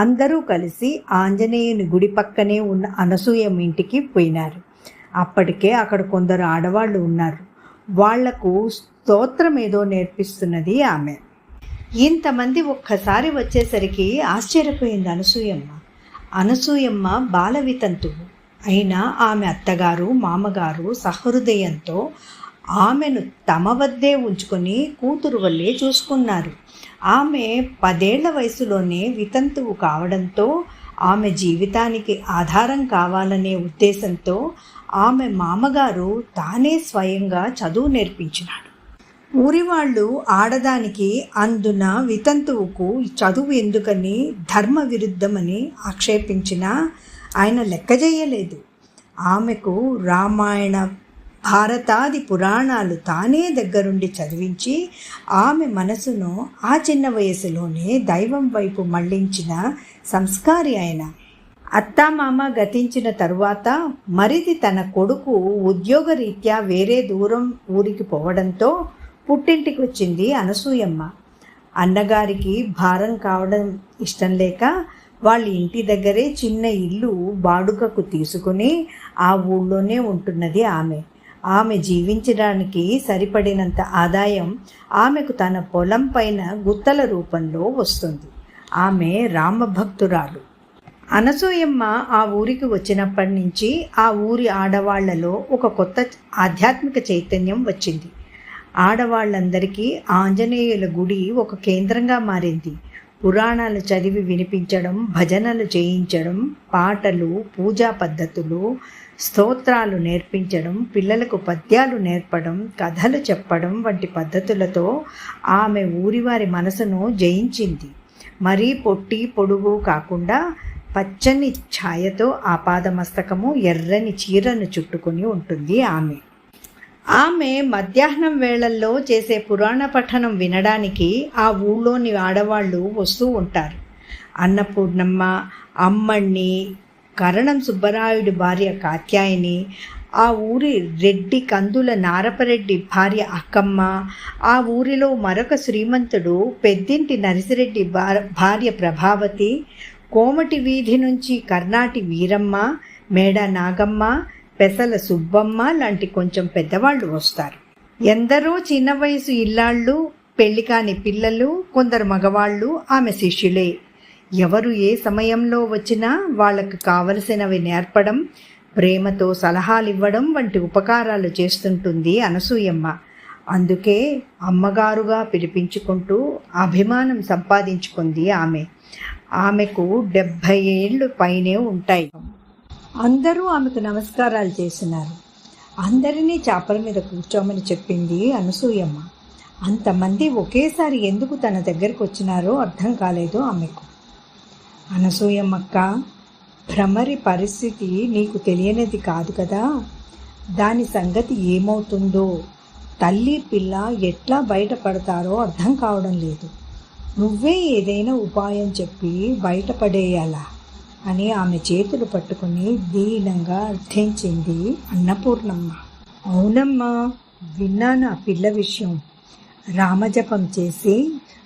A: అందరూ కలిసి ఆంజనేయుని గుడి పక్కనే ఉన్న అనసూయమ్మ ఇంటికి పోయినారు. అప్పటికే అక్కడ కొందరు ఆడవాళ్ళు ఉన్నారు. వాళ్లకు స్తోత్రం ఏదో నేర్పిస్తున్నది ఆమె. ఇంతమంది ఒక్కసారి వచ్చేసరికి ఆశ్చర్యపోయింది అనసూయమ్మ. అనసూయమ్మ బాలవితంతువు అయినా ఆమె అత్తగారు మామగారు సహృదయంతో ఆమెను తమ వద్దే ఉంచుకొని కూతురు వల్లే చూసుకున్నారు. ఆమె 10 ఏళ్ల వయసులోనే వితంతువు కావడంతో ఆమె జీవితానికి ఆధారం కావాలనే ఉద్దేశంతో ఆమె మామగారు తానే స్వయంగా చదువు నేర్పించినాడు. ఊరి వాళ్ళు ఆడదానికి అందున వితంతువుకు చదువు ఎందుకని ధర్మ విరుద్ధమని ఆక్షేపించినా ఆయన లెక్క చేయలేదు. ఆమెకు రామాయణ భారతాది పురాణాలు తానే దగ్గరుండి చదివించి ఆమె మనసును ఆ చిన్న వయసులోనే దైవం వైపు మళ్లించిన సంస్కారి ఆయన. అత్తామామ గతించిన తరువాత మరిది తన కొడుకు ఉద్యోగరీత్యా వేరే దూరం ఊరికి పోవడంతో పుట్టింటికి వచ్చింది అనసూయమ్మ. అన్నగారికి భారం కావడం ఇష్టం లేక వాళ్ళ ఇంటి దగ్గరే చిన్న ఇల్లు బాడుగకు తీసుకుని ఆ ఊళ్ళోనే ఉంటున్నది ఆమె. ఆమె జీవించడానికి సరిపడినంత ఆదాయం ఆమెకు తన పొలం పైన గుత్తల రూపంలో వస్తుంది. ఆమె రామభక్తురాలు. అనసూయమ్మ ఆ ఊరికి వచ్చినప్పటి నుంచి ఆ ఊరి ఆడవాళ్లలో ఒక కొత్త ఆధ్యాత్మిక చైతన్యం వచ్చింది. ఆడవాళ్ళందరికీ ఆంజనేయుల గుడి ఒక కేంద్రంగా మారింది. పురాణాలు చదివి వినిపించడం, భజనలు చేయించడం, పాటలు, పూజా పద్ధతులు, స్తోత్రాలు నేర్పించడం, పిల్లలకు పద్యాలు నేర్పడం, కథలు చెప్పడం వంటి పద్ధతులతో ఆమె ఊరివారి మనసును జయించింది. మరీ పొట్టి పొడుగు కాకుండా పచ్చని ఛాయతో ఆపాదమస్తకము ఎర్రని చీరను చుట్టుకొని ఉంటుంది ఆమె. ఆమె మధ్యాహ్నం వేళల్లో చేసే పురాణ పఠనం వినడానికి ఆ ఊళ్ళోని ఆడవాళ్ళు వస్తూ ఉంటారు. అన్నపూర్ణమ్మ, అమ్మణ్ణి, కరణం సుబ్బరాయుడి భార్య కాత్యాయని, ఆ ఊరి రెడ్డి కందుల నారపరెడ్డి భార్య అక్కమ్మ, ఆ ఊరిలో మరొక శ్రీమంతుడు పెద్దింటి నరసిరెడ్డి భార్య ప్రభావతి, కోమటి వీధి నుంచి కర్ణాటి వీరమ్మ, మేడ నాగమ్మ, పెసల సుబ్బమ్మ లాంటి కొంచెం పెద్దవాళ్ళు వస్తారు. ఎందరో చిన్న వయసు ఇల్లాళ్ళు, పెళ్లి కాని పిల్లలు, కొందరు మగవాళ్ళు ఆమె శిష్యులే. ఎవరు ఏ సమయంలో వచ్చినా వాళ్లకు కావలసినవి నేర్పడం, ప్రేమతో సలహాలు ఇవ్వడం వంటి ఉపకారాలు చేస్తుంటుంది అనసూయమ్మ. అందుకే అమ్మగారుగా పిలిపించుకుంటూ అభిమానం సంపాదించుకుంది ఆమె. ఆమెకు 70 ఏళ్ళు పైనే ఉంటాయి. అందరూ ఆమెకు నమస్కారాలు చేసినారు. అందరినీ చాపల మీద కూర్చోమని చెప్పింది అనసూయమ్మ. అంతమంది ఒకేసారి ఎందుకు తన దగ్గరకు వచ్చినారో అర్థం కాలేదు ఆమెకు. అనసూయమ్మక్క, భ్రమరి పరిస్థితి నీకు తెలియనిది కాదు కదా. దాని సంగతి ఏమవుతుందో, తల్లి పిల్ల ఎట్లా బయటపడతారో అర్థం కావడం లేదు. నువ్వే ఏదైనా ఉపాయం చెప్పి బయటపడేయాలా అని ఆమె చేతులు పట్టుకుని దీనంగా అర్థించింది అన్నపూర్ణమ్మ. అవునమ్మా, విన్నాను ఆ పిల్ల విషయం. రామజపం చేసి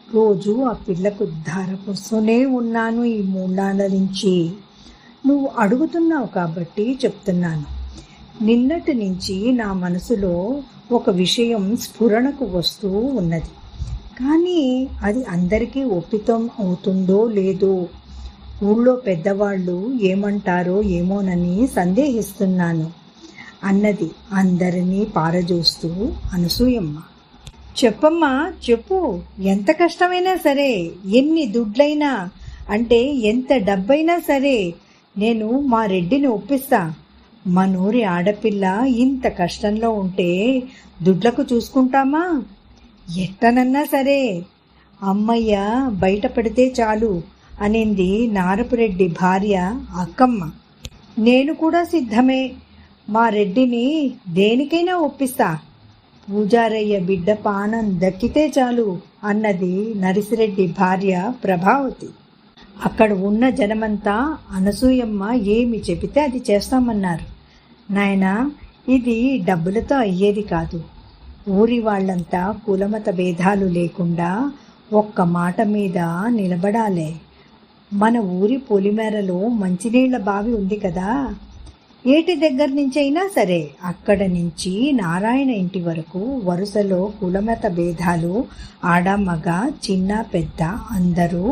A: రోజు ఆ పిల్లకు ధారపోస్తూనే ఉన్నాను ఈ 3 నాళ్ళ నుంచి. నువ్వు అడుగుతున్నావు కాబట్టి చెప్తున్నాను. నిన్నటి నుంచి నా మనసులో ఒక విషయం స్ఫురణకు వస్తూ ఉన్నది. కానీ అది అందరికీ ఒప్పితం అవుతుందో లేదో, ఊళ్ళో పెద్దవాళ్ళు ఏమంటారో ఏమోనని సందేహిస్తున్నాను అన్నది అందరినీ పారజూస్తూ అనసూయమ్మ. చెప్పమ్మా, చెప్పు. ఎంత కష్టమైనా సరే, ఎన్ని దుడ్లైనా అంటే ఎంత డబ్బైనా సరే నేను మా రెడ్డిని ఒప్పిస్తా. మనూరి ఆడపిల్ల ఇంత కష్టంలో ఉంటే దుడ్లకు చూసుకుంటామా? ఎట్టనన్నా సరే అమ్మయ్య బయటపడితే చాలు అనింది నారపురెడ్డి భార్య అక్కమ్మ. నేను కూడా సిద్ధమే. మా రెడ్డిని దేనికైనా ఒప్పిస్తా. పూజారయ్య బిడ్డ పానం దక్కితే చాలు అన్నది నరసిరెడ్డి భార్య ప్రభావతి. అక్కడ ఉన్న జనమంతా అనసూయమ్మ ఏమి చెబితే అది చేస్తామన్నారు. నాయనా, ఇది డబ్బులతో అయ్యేది కాదు. ఊరి వాళ్ళంతా కులమత భేదాలు లేకుండా ఒక్క మాట మీద నిలబడాలే. మన ఊరి పొలిమేరలో మంచినీళ్ల బావి ఉంది కదా, ఏటి దగ్గర నుంచైనా సరే అక్కడ నుంచి నారాయణ ఇంటి వరకు వరుసలో కులమత భేదాలు, ఆడ మగ చిన్న పెద్ద అందరూ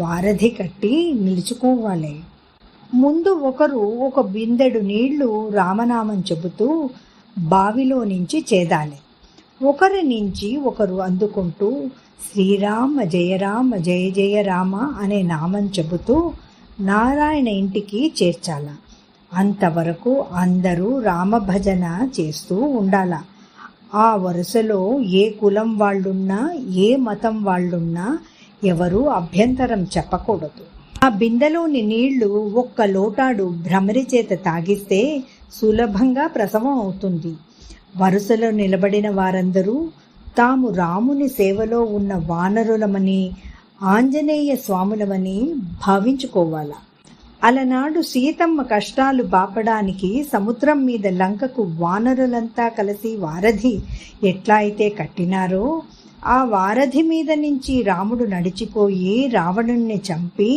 A: వారధి కట్టి నిలుచుకోవాలి. ముందు ఒకరు ఒక బిందెడు నీళ్లు రామనామం చెబుతూ బావిలో నుంచి చేదాలి. ఒకరి నుంచి ఒకరు అందుకుంటూ శ్రీరామ జయరామ జయ జయ రామ అనే నామం చెబుతూ నారాయణ ఇంటికి చేర్చాల. అంతవరకు అందరూ రామభజన చేస్తూ ఉండాల. ఆ వరుసలో ఏ కులం వాళ్ళున్నా ఏ మతం వాళ్ళున్నా ఎవరూ అభ్యంతరం చెప్పకూడదు. ఆ బిందెలోని నీళ్లు ఒక్క లోటాడు భ్రమరి చేత తాగిస్తే సులభంగా ప్రసవం అవుతుంది. వరుసలో నిలబడిన వారందరూ తాము రాముని సేవలో ఉన్న వానరులమని, ఆంజనేయ స్వాములమని భావించుకోవాల. అలనాడు సీతమ్మ కష్టాలు బాపడానికి సముద్రం మీద లంకకు వానరులంతా కలిసి వారధి ఎట్లా అయితే కట్టినారో, ఆ వారధి మీద నుంచి రాముడు నడిచిపోయి రావణుణ్ణి చంపి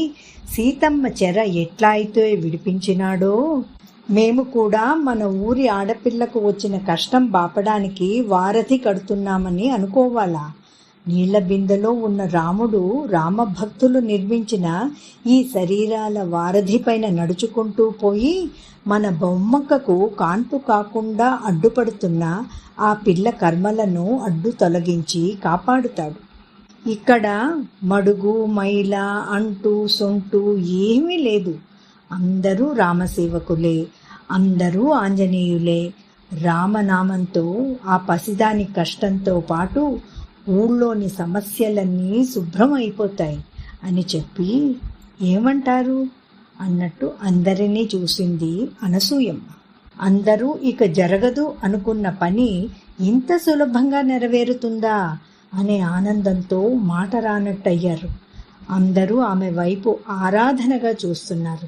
A: సీతమ్మ చెర ఎట్లా అయితే విడిపించినాడో, మేము కూడా మన ఊరి ఆడపిల్లకు వచ్చిన కష్టం బాపడానికి వారధి కడుతున్నామని అనుకోవాలా. నీళ్ల బిందెలో ఉన్న రాముడు రామభక్తులు నిర్మించిన ఈ శరీరాల వారధి పైన నడుచుకుంటూ పోయి మన బొమ్మక్కకు కాన్పు కాకుండా అడ్డుపడుతున్న ఆ పిల్ల కర్మలను అడ్డు తొలగించి కాపాడుతాడు. ఇక్కడ మడుగు మైల అంటూ సొంటూ ఏమీ లేదు. అందరూ రామసేవకులే, అందరూ ఆంజనేయులే. రామనామంతో ఆ పసిదాని కష్టంతో పాటు ఊళ్ళోని సమస్యలన్నీ శుభ్రం అయిపోతాయి అని చెప్పి ఏమంటారు అన్నట్టు అందరినీ చూసింది అనసూయమ్మ. అందరూ ఇక జరగదు అనుకున్న పని ఇంత సులభంగా నెరవేరుతుందా అనే ఆనందంతో మాట రానట్టయ్యారు. అందరూ ఆమె వైపు ఆరాధనగా చూస్తున్నారు.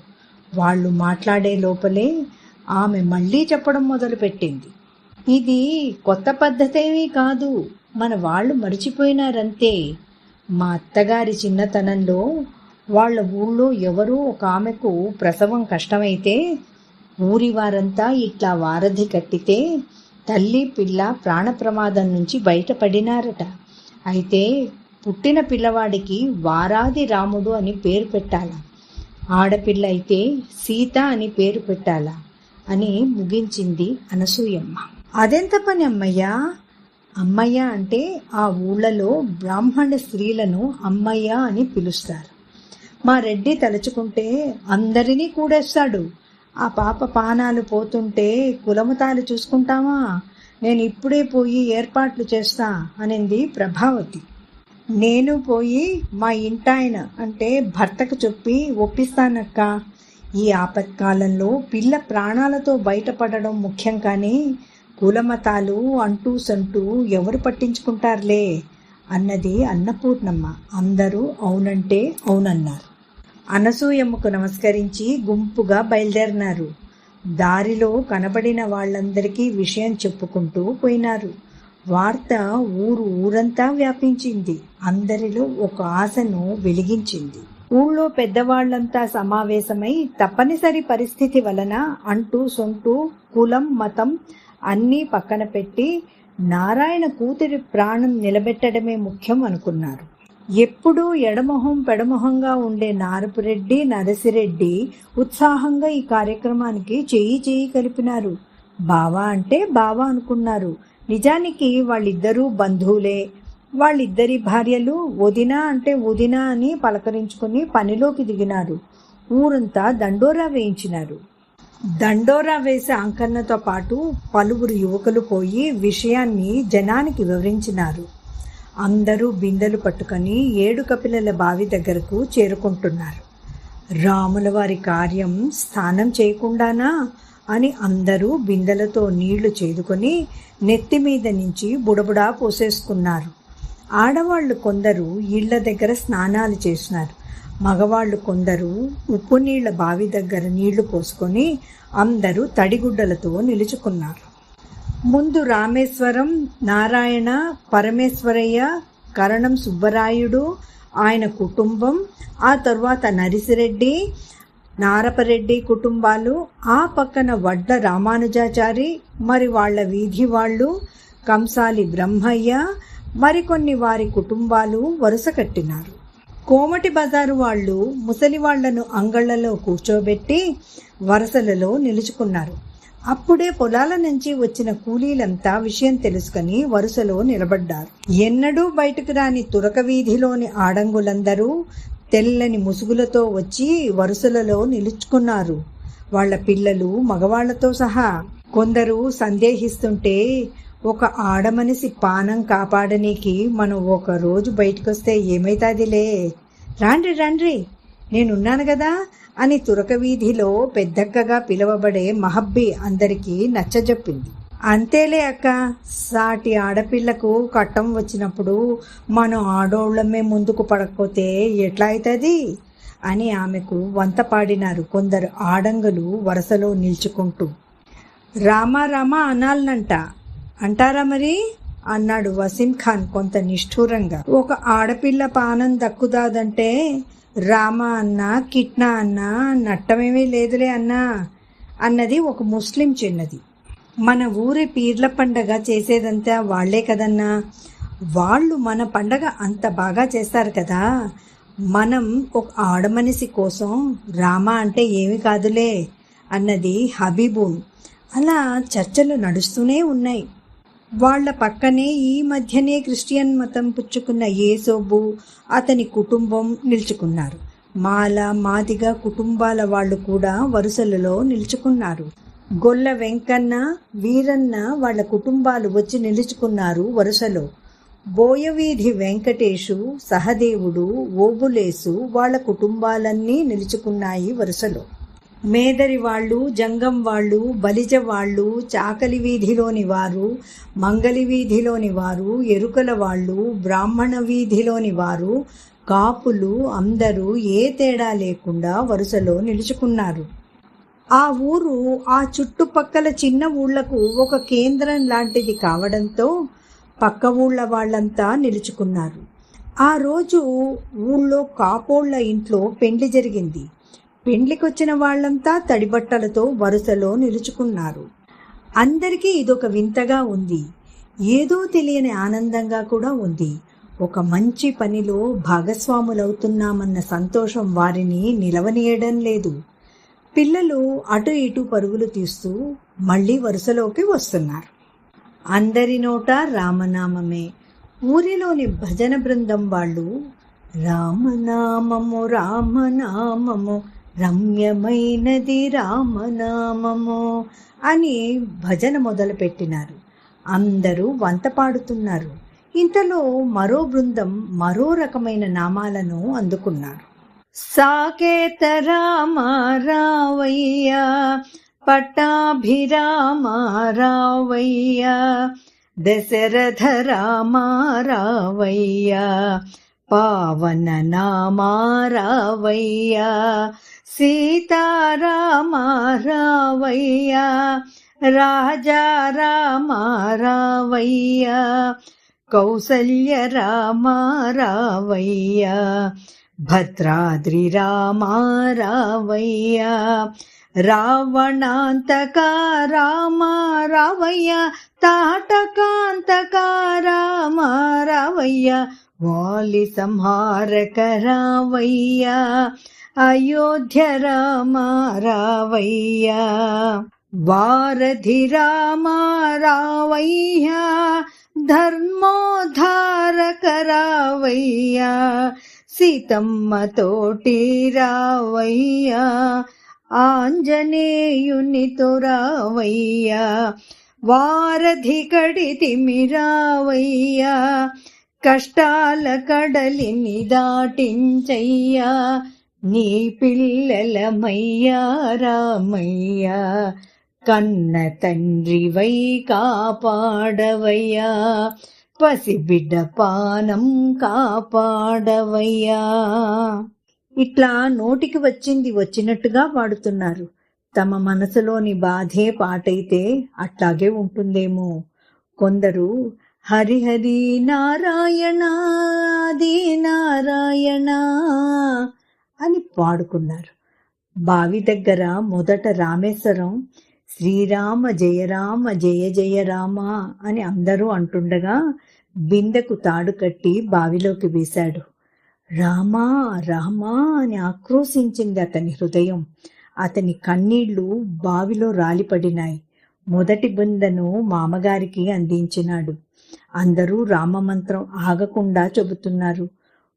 A: వాళ్ళు మాట్లాడే లోపలే ఆమె మళ్ళీ చెప్పడం మొదలుపెట్టింది. ఇది కొత్త పద్ధతేమీ కాదు, మన వాళ్ళు మర్చిపోయినారంతే. మా అత్తగారి చిన్నతనంలో వాళ్ళ ఊళ్ళో ఎవరో ఒక ఆమెకు ప్రసవం కష్టమైతే ఊరి వారంతా ఇట్లా వారధి కట్టితే తల్లి పిల్ల ప్రాణ ప్రమాదం నుంచి బయటపడినారట. అయితే పుట్టిన పిల్లవాడికి వారాది రాముడు అని పేరు పెట్టాలా, ఆడపిల్ల అయితే సీత అని పేరు పెట్టాలా అని ముగించింది అనసూయమ్మ. అదెంత పని అమ్మయ్యా? అమ్మయ్య అంటే ఆ ఊళ్ళలో బ్రాహ్మణ స్త్రీలను అమ్మయ్య అని పిలుస్తారు. మా రెడ్డి తలుచుకుంటే అందరినీ కూడేస్తాడు. ఆ పాప పానాలు పోతుంటే కులమతాలు చూసుకుంటామా? నేను ఇప్పుడే పోయి ఏర్పాట్లు చేస్తా అనింది ప్రభావతి. నేను పోయి మా ఇంటాయన అంటే భర్తకు చెప్పి ఒప్పిస్తానక్క. ఈ ఆపత్కాలంలో పిల్ల ప్రాణాలతో బయటపడడం ముఖ్యం, కానీ కులమతాలు అంటూ సంటూ ఎవరు పట్టించుకుంటారులే అన్నది అన్నపూర్ణమ్మ. అందరూ అవునంటే అవునన్నారు. అనసూయమ్మకు నమస్కరించి గుంపుగా బయలుదేరినారు. దారిలో కనబడిన వాళ్ళందరికీ విషయం చెప్పుకుంటూ పోయినారు. వార్త ఊరంతా వ్యాపించింది. అందరిలో ఒక ఆశను వెలిగించింది. ఊళ్ళో పెద్దవాళ్లంతా సమావేశమై తప్పనిసరి పరిస్థితి వలన అంటూ సొంటూ కులం మతం అన్నీ పక్కన పెట్టి నారాయణ కూతురి ప్రాణం నిలబెట్టడమే ముఖ్యం అనుకున్నారు. ఎప్పుడూ ఎడమొహం పెడమొహంగా ఉండే నారపురెడ్డి నరసిరెడ్డి ఉత్సాహంగా ఈ కార్యక్రమానికి చేయి కలిపినారు. బావా అంటే బావా అనుకున్నారు. నిజానికి వాళ్ళిద్దరూ బంధువులే. వాళ్ళిద్దరి భార్యలు వదిన అంటే వదిన అని పలకరించుకుని పనిలోకి దిగినారు. ఊరంతా దండోరా వేయించినారు. దండోరా వేసే అంకన్నతో పాటు పలువురు యువకులు పోయి విషయాన్ని జనానికి వివరించినారు. అందరూ బిందెలు పట్టుకొని 7 కపిలల బావి దగ్గరకు చేరుకుంటున్నారు. రాముల వారి కార్యం స్నానం చేయకుండానా అని అందరూ బిందెలతో నీళ్లు చేదుకొని నెత్తి మీద నుంచి బుడబుడా పోసేసుకున్నారు. ఆడవాళ్లు కొందరు ఇళ్ల దగ్గర స్నానాలు చేసినారు. మగవాళ్ళు కొందరు ఉప్పు నీళ్ల బావి దగ్గర నీళ్లు పోసుకొని అందరూ తడిగుడ్డలతో నిలుచుకున్నారు. ముందు రామేశ్వరం, నారాయణ, పరమేశ్వరయ్య, కరణం సుబ్బరాయుడు, ఆయన కుటుంబం, ఆ తరువాత నరిసిరెడ్డి, నారపరెడ్డి కుటుంబాలు, ఆ పక్కన వడ్ల రామానుజాచారి, మరి వాళ్ల వీధి వాళ్ళు, కంసాలి బ్రహ్మయ్య, మరికొన్ని వారి కుటుంబాలు వరుస కట్టినారు. కోమటి బజారు వాళ్ళు ముసలి వాళ్లను అంగళ్లలో కూర్చోబెట్టి వరుసలలో నిలుచుకున్నారు. అప్పుడే పొలాల నుంచి వచ్చిన కూలీలంతా విషయం తెలుసుకుని వరుసలో నిలబడ్డారు. ఎన్నడూ బయటకు రాని తురక వీధిలోని ఆడంగులందరూ తెల్లని ముసుగులతో వచ్చి వరుసలలో నిలుచుకున్నారు. వాళ్ల పిల్లలు మగవాళ్లతో సహా. కొందరు సందేహిస్తుంటే, ఒక ఆడమనిషి పానం కాపాడనీకి మనం ఒక రోజు బయటకొస్తే ఏమైతాదిలే, రాండ్రి నేనున్నాను కదా అని తురక వీధిలో పెద్దక్కగా పిలువబడే మహబ్బి అందరికీ నచ్చజెప్పింది. అంతేలే అక్క, సాటి ఆడపిల్లకు కట్టం వచ్చినప్పుడు మనం ఆడోళ్లమే ముందుకు పడకపోతే ఎట్లా అవుతుంది అని ఆమెకు వంత పాడినారు కొందరు ఆడంగులు వరుసలో నిల్చుకుంటూ. రామా అనాలనంట, అంటారా మరి అన్నాడు వసీం ఖాన్ కొంత నిష్ఠూరంగా. ఒక ఆడపిల్ల పానం దక్కుదాదంటే రామ అన్నా కిట్నా అన్నా నట్టమేమీ లేదులే అన్నా అన్నది ఒక ముస్లిం చిన్నది. మన ఊరి పీర్ల పండగ చేసేదంతా వాళ్లే కదన్నా, వాళ్ళు మన పండగ అంత బాగా చేస్తారు కదా, మనం ఒక ఆడమనిషి కోసం రామ అంటే ఏమి కాదులే అన్నది హబీబూన్. అలా చర్చలు నడుస్తూనే ఉన్నాయి. వాళ్ల పక్కనే ఈ మధ్యనే క్రిస్టియన్ మతం పుచ్చుకున్న యేసోబు, అతని కుటుంబం నిల్చుకున్నారు. మాల మాదిగ కుటుంబాల వాళ్ళు కూడా వరుసలలో నిల్చుకున్నారు. గొల్ల వెంకన్న, వీరన్న వాళ్ళ కుటుంబాలు వచ్చి నిలుచుకున్నారు వరుసలో. బోయవీధి వెంకటేశు, సహదేవుడు, ఓబులేసు వాళ్ళ కుటుంబాలన్నీ నిలుచుకున్నాయి వరుసలో. మేదరి వాళ్ళు, జంగం వాళ్ళు, బలిజ వాళ్ళు, చాకలి వీధిలోని వారు, మంగలి వీధిలోని వారు, ఎరుకల వాళ్ళు, బ్రాహ్మణ వీధిలోని వారు, కాపులు అందరూ ఏ తేడా లేకుండా వరుసలో నిలుచుకున్నారు. ఆ ఊరు ఆ చుట్టుపక్కల చిన్న ఊళ్లకు ఒక కేంద్రం లాంటిది కావడంతో పక్క ఊళ్ళ వాళ్ళంతా నిలుచుకున్నారు. ఆ రోజు ఊళ్ళో కాపోళ్ల ఇంట్లో పెండ్లి జరిగింది. పెండ్లికొచ్చిన వాళ్ళంతా తడిబట్టలతో వరుసలో నిలుచుకున్నారు. అందరికీ ఇదొక వింతగా ఉంది. ఏదో తెలియని ఆనందంగా కూడా ఉంది. ఒక మంచి పనిలో భాగస్వాములవుతున్నామన్న సంతోషం వారిని నిలవనీయడం లేదు. పిల్లలు అటు ఇటు పరుగులు తీస్తూ మళ్ళీ వరుసలోకి వస్తున్నారు. అందరి నోట రామనామమే. ఊరిలోని భజన బృందం వాళ్ళు రామనామము రామనామము రమ్యమైనది రామనామము అని భజన మొదలుపెట్టినారు. అందరూ వంత పాడుతున్నారు. ఇంతలో మరో బృందం మరో రకమైన నామాలను అందుకున్నారు. సాకేత రామ రావయ్య పట్టాభిరామ రావయ్య దశరథ రామ రావయ్య పావన నామ రావయ్య సీతారామ రావయ్య రాజా రామ రావయ్య కౌసల్య రామ రావయ్య భద్రాద్రి రామ రావయ్య రావణాంతక రామ రావయ్య తాటకాంతక రామ రావయ్య వాలి సంహారక రావయ్య అయోధ్య రామ రావయ్య వారధి రామ రావయ్య ధర్మోద్ధారక రావయ్య సీతమ్మ తోటి రావయ్య ఆంజనేయునితో రావయ్య వారధి కడితిమి రావయ్య కష్టాల కడలిని దాటించయ్యా నీ పిల్లలమయ్యా రామయ్య కన్న తండ్రివై కాపాడవయ్యా పసిబిడ్డ పానం కాపాడవయ్యా. ఇట్లా నోటికి వచ్చింది వచ్చినట్టుగా పాడుతున్నారు. తమ మనసులోని బాధే పాటైతే అట్లాగే ఉంటుందేమో. కొందరు హరిహరి నారాయణ ఆది నారాయణ అని పాడుకున్నారు. బావి దగ్గర మొదట రామేశ్వరం శ్రీరామ జయరామ జయ జయ రామ అని అందరూ అంటుండగా బిందెకు తాడు కట్టి బావిలోకి వేశాడు. రామా రామా అని ఆక్రోశించింది అతని హృదయం. అతని కన్నీళ్లు బావిలో రాలిపడినాయి. మొదటి బిందెను మామగారికి అందించినాడు. అందరూ రామమంత్రం ఆగకుండా చెబుతున్నారు.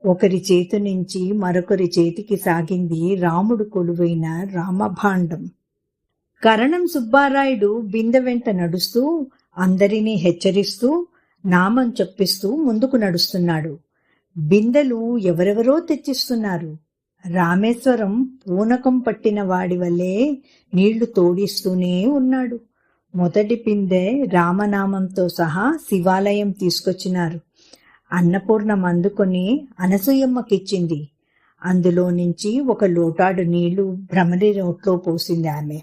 A: ఒకరి చేతి నుంచి మరొకరి చేతికి సాగింది రాముడు కొలువైన రామభాండం. కరణం సుబ్బారాయుడు బిందె వెంట నడుస్తూ అందరినీ హెచ్చరిస్తూ నామం చెప్పిస్తూ ముందుకు నడుస్తున్నాడు. బిందెలు ఎవరెవరో తెచ్చిస్తున్నారు. రామేశ్వరం పూనకం పట్టిన వాడి వల్లే నీళ్లు తోడిస్తూనే ఉన్నాడు. మొదటి బిందె రామనామంతో సహా శివాలయం తీసుకొచ్చినారు. అన్నపూర్ణం అందుకొని అనసూయమ్మకిచ్చింది. అందులో నుంచి ఒక లోటాడు నీళ్లు భ్రమరి నోట్లో పోసింది ఆమె.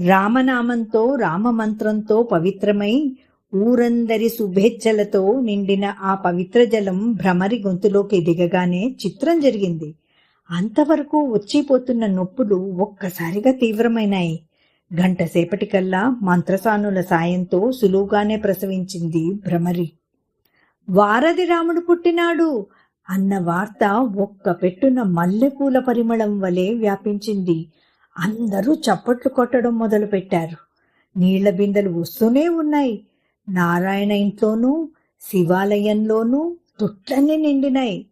A: రామనామంతో రామమంత్రంతో పవిత్రమై ఊరందరి శుభేచ్ఛలతో నిండిన ఆ పవిత్ర జలం భ్రమరి గొంతులోకి దిగగానే చిత్రం జరిగింది. అంతవరకు వచ్చిపోతున్న నొప్పులు ఒక్కసారిగా తీవ్రమైనాయి. గంట సేపటికల్లా మంత్రసానుల సాయంతో సులువుగానే ప్రసవించింది భ్రమరి. వారధి రాముడు పుట్టినాడు అన్న వార్త ఒక్క పెట్టున మల్లెపూల పరిమళం వలె వ్యాపించింది. అందరూ చప్పట్లు కొట్టడం మొదలుపెట్టారు. నీళ్ల బిందెలు వస్తూనే ఉన్నాయి. నారాయణ ఇంట్లోనూ శివాలయంలోనూ తొట్లన్నీ నిండినాయి.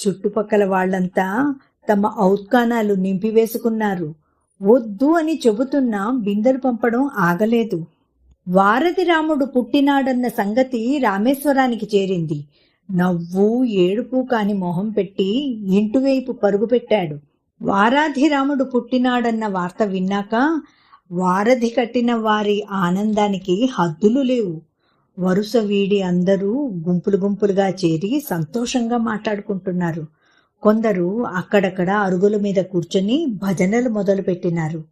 A: చుట్టుపక్కల వాళ్లంతా తమ ఔత్కానాలు నింపివేసుకున్నారు. వద్దు అని చెబుతున్నా బిందెలు పంపడం ఆగలేదు. వారధి రాముడు పుట్టినాడన్న సంగతి రామేశ్వరానికి చేరింది. నవ్వు ఏడుపు కాని మొహం పెట్టి ఇంటివైపు పరుగు పెట్టాడు. వారాధి రాముడు పుట్టినాడన్న వార్త విన్నాక వారధి కట్టిన వారి ఆనందానికి హద్దులు లేవు. వరుస వీడి అందరూ గుంపులు గుంపులుగా చేరి సంతోషంగా మాట్లాడుకుంటున్నారు. కొందరు అక్కడక్కడ అరుగుల మీద కూర్చొని భజనలు మొదలుపెట్టినారు.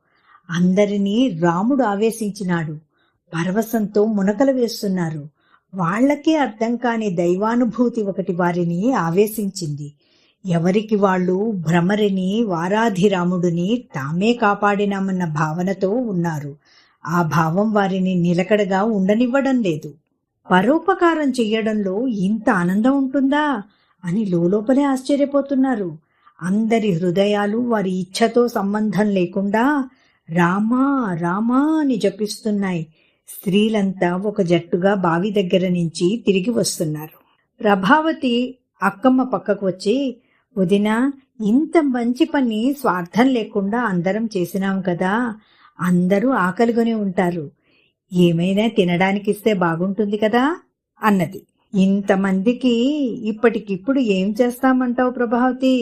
A: అందరినీ రాముడు ఆవేశించినాడు. పరవశంతో మునకలు వేస్తున్నారు. వాళ్లకే అర్థం కాని దైవానుభూతి ఒకటి వారిని ఆవేశించింది. ఎవరికి వాళ్ళు భ్రమరిని, వారాధిరాముడిని తామే కాపాడినామన్న భావనతో ఉన్నారు. ఆ భావం వారిని నిలకడగా ఉండనివ్వడం లేదు. పరోపకారం చెయ్యడంలో ఇంత ఆనందం ఉంటుందా అని లోపలే ఆశ్చర్యపోతున్నారు. అందరి హృదయాలు వారి ఇచ్ఛతో సంబంధం లేకుండా రామా రామా అని జపిస్తున్నాయి. స్త్రీలంతా ఒక జట్టుగా బావి దగ్గర నుంచి తిరిగి వస్తున్నారు. ప్రభావతి అక్కమ్మ పక్కకు వచ్చి, వదినా, ఇంత మంచి పని స్వార్థం లేకుండా అందరం చేసినాం కదా, అందరూ ఆకలిగొని ఉంటారు, ఏమైనా తినడానికి ఇస్తే బాగుంటుంది కదా అన్నది. ఇంతమందికి ఇప్పటికిప్పుడు ఏం చేస్తామంటావు ప్రభావతి?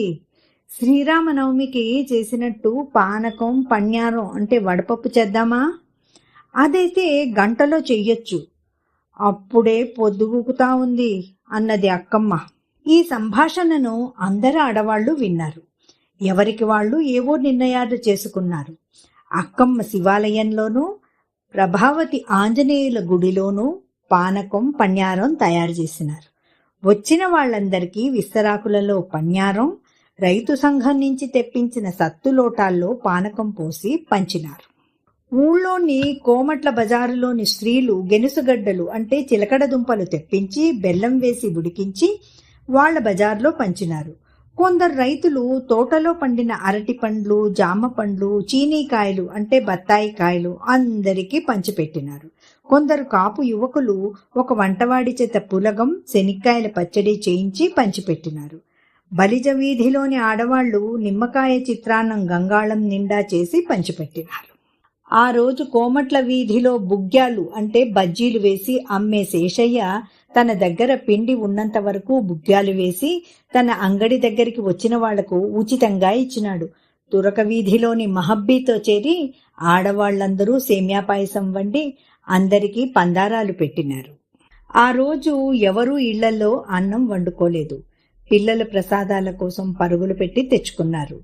A: శ్రీరామనవమికి చేసినట్టు పానకం, పణ్యారం అంటే వడపప్పు చేద్దామా? అదైతే గంటలో చెయ్యొచ్చు, అప్పుడే పొద్దుగుకుతా ఉంది అన్నది అక్కమ్మ. ఈ సంభాషణను అందరు ఆడవాళ్లు విన్నారు. ఎవరికి వాళ్ళు ఏవో నిర్ణయాలు చేసుకున్నారు. అక్కమ్మ శివాలయంలోనూ, ప్రభావతి ఆంజనేయుల గుడిలోనూ పానకం, పణ్యారం తయారు చేసినారు. వచ్చిన వాళ్ళందరికీ విస్తరాకులలో పణ్యారం, రైతు సంఘం నుంచి తెప్పించిన సత్తు లోటాల్లో పానకం పోసి పంచినారు. ఊళ్ళోని కోమట్ల బజారులోని స్త్రీలు గెనుసుగడ్డలు అంటే చిలకడ దుంపలు తెప్పించి బెల్లం వేసి ఉడికించి వాళ్ల బజార్లో పంచినారు. కొందరు రైతులు తోటలో పండిన అరటి పండ్లు, జామ పండ్లు, చీనీకాయలు అంటే బత్తాయి కాయలు అందరికీ పంచిపెట్టినారు. కొందరు కాపు యువకులు ఒక వంటవాడి చేత పులగం, శనిక్కాయల పచ్చడి చేయించి పంచిపెట్టినారు. బలిజ వీధిలోని ఆడవాళ్లు నిమ్మకాయ చిత్రాన్నం గంగాళం నిండా చేసి పంచిపెట్టినారు. ఆ రోజు కోమట్ల వీధిలో బుగ్గ్యాలు అంటే బజ్జీలు వేసి అమ్మే శేషయ్య తన దగ్గర పిండి ఉన్నంత వరకు బుగ్గ్యాలు వేసి తన అంగడి దగ్గరికి వచ్చిన వాళ్లకు ఉచితంగా ఇచ్చినాడు. తురక వీధిలోని మహబ్బీతో చేరి ఆడవాళ్లందరూ సేమ్యా పాయసం వండి అందరికీ పందారాలు పెట్టినారు. ఆ రోజు ఎవరూ ఇళ్లలో అన్నం వండుకోలేదు. పిల్లల ప్రసాదాల కోసం పరుగులు పెట్టి తెచ్చుకున్నారు.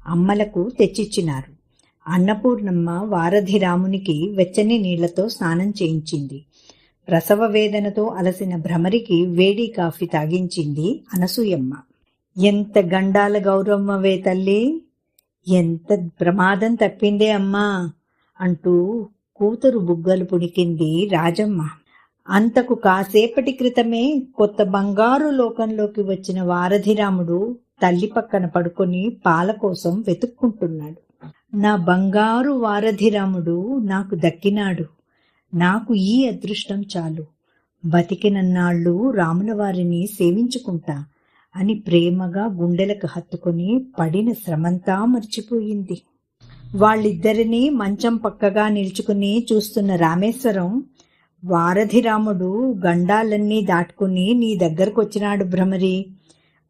A: అమ్మలకు తెచ్చిచ్చినారు. అన్నపూర్ణమ్మ వారధి రామునికి వెచ్చని నీళ్లతో స్నానం చేయించింది. ప్రసవ వేదనతో అలసిన భ్రమరికి వేడి కాఫీ తాగించింది అనసూయమ్మ. ఎంత గండాల గౌరమ్మవే తల్లి, ఎంత ప్రమాదం తప్పిందే అమ్మా అంటూ కూతురు బుగ్గలు పుణికింది రాజమ్మ. అంతకు కాసేపటి క్రితమే కొత్త బంగారు లోకంలోకి వచ్చిన వారధిరాముడు తల్లి పక్కన పడుకొని పాల కోసం వెతుక్కుంటున్నాడు. నా బంగారు వారధిరాముడు నాకు దక్కినాడు, నాకు ఈ అదృష్టం చాలు, బతికినన్నాళ్ళు రాముల వారిని సేవించుకుంటా అని ప్రేమగా గుండెలకు హత్తుకొని పడిన శ్రమంతా మర్చిపోయింది. వాళ్ళిద్దరినీ మంచం పక్కగా నిల్చుకుని చూస్తున్న రామేశ్వరం, వారధిరాముడు గండాలన్నీ దాటుకుని నీ దగ్గరకొచ్చినాడు భ్రమరి,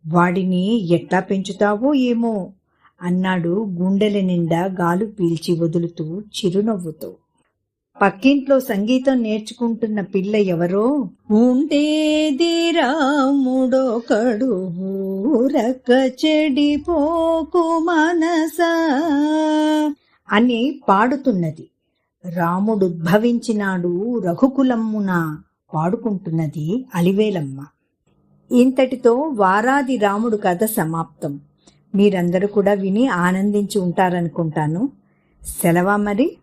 A: వాడిని ఎట్లా పెంచుతావో ఏమో అన్నాడు గుండెల నిండా గాలు పీల్చి వదులుతూ చిరునవ్వుతో. పక్కింట్లో సంగీతం నేర్చుకుంటున్న పిల్ల ఎవరో, ఉండేది రాముడొకడు ఊరక చెడిపోకు మనసా అని పాడుతున్నది. రాముడుద్భవించినాడు రఘుకులమ్మున పాడుకుంటున్నది అలివేలమ్మ. ఇంతటితో వారాది రాముడు కథ సమాప్తం. మీరందరూ కూడా విని ఆనందించి ఉంటారనుకుంటాను. సెలవా మరి.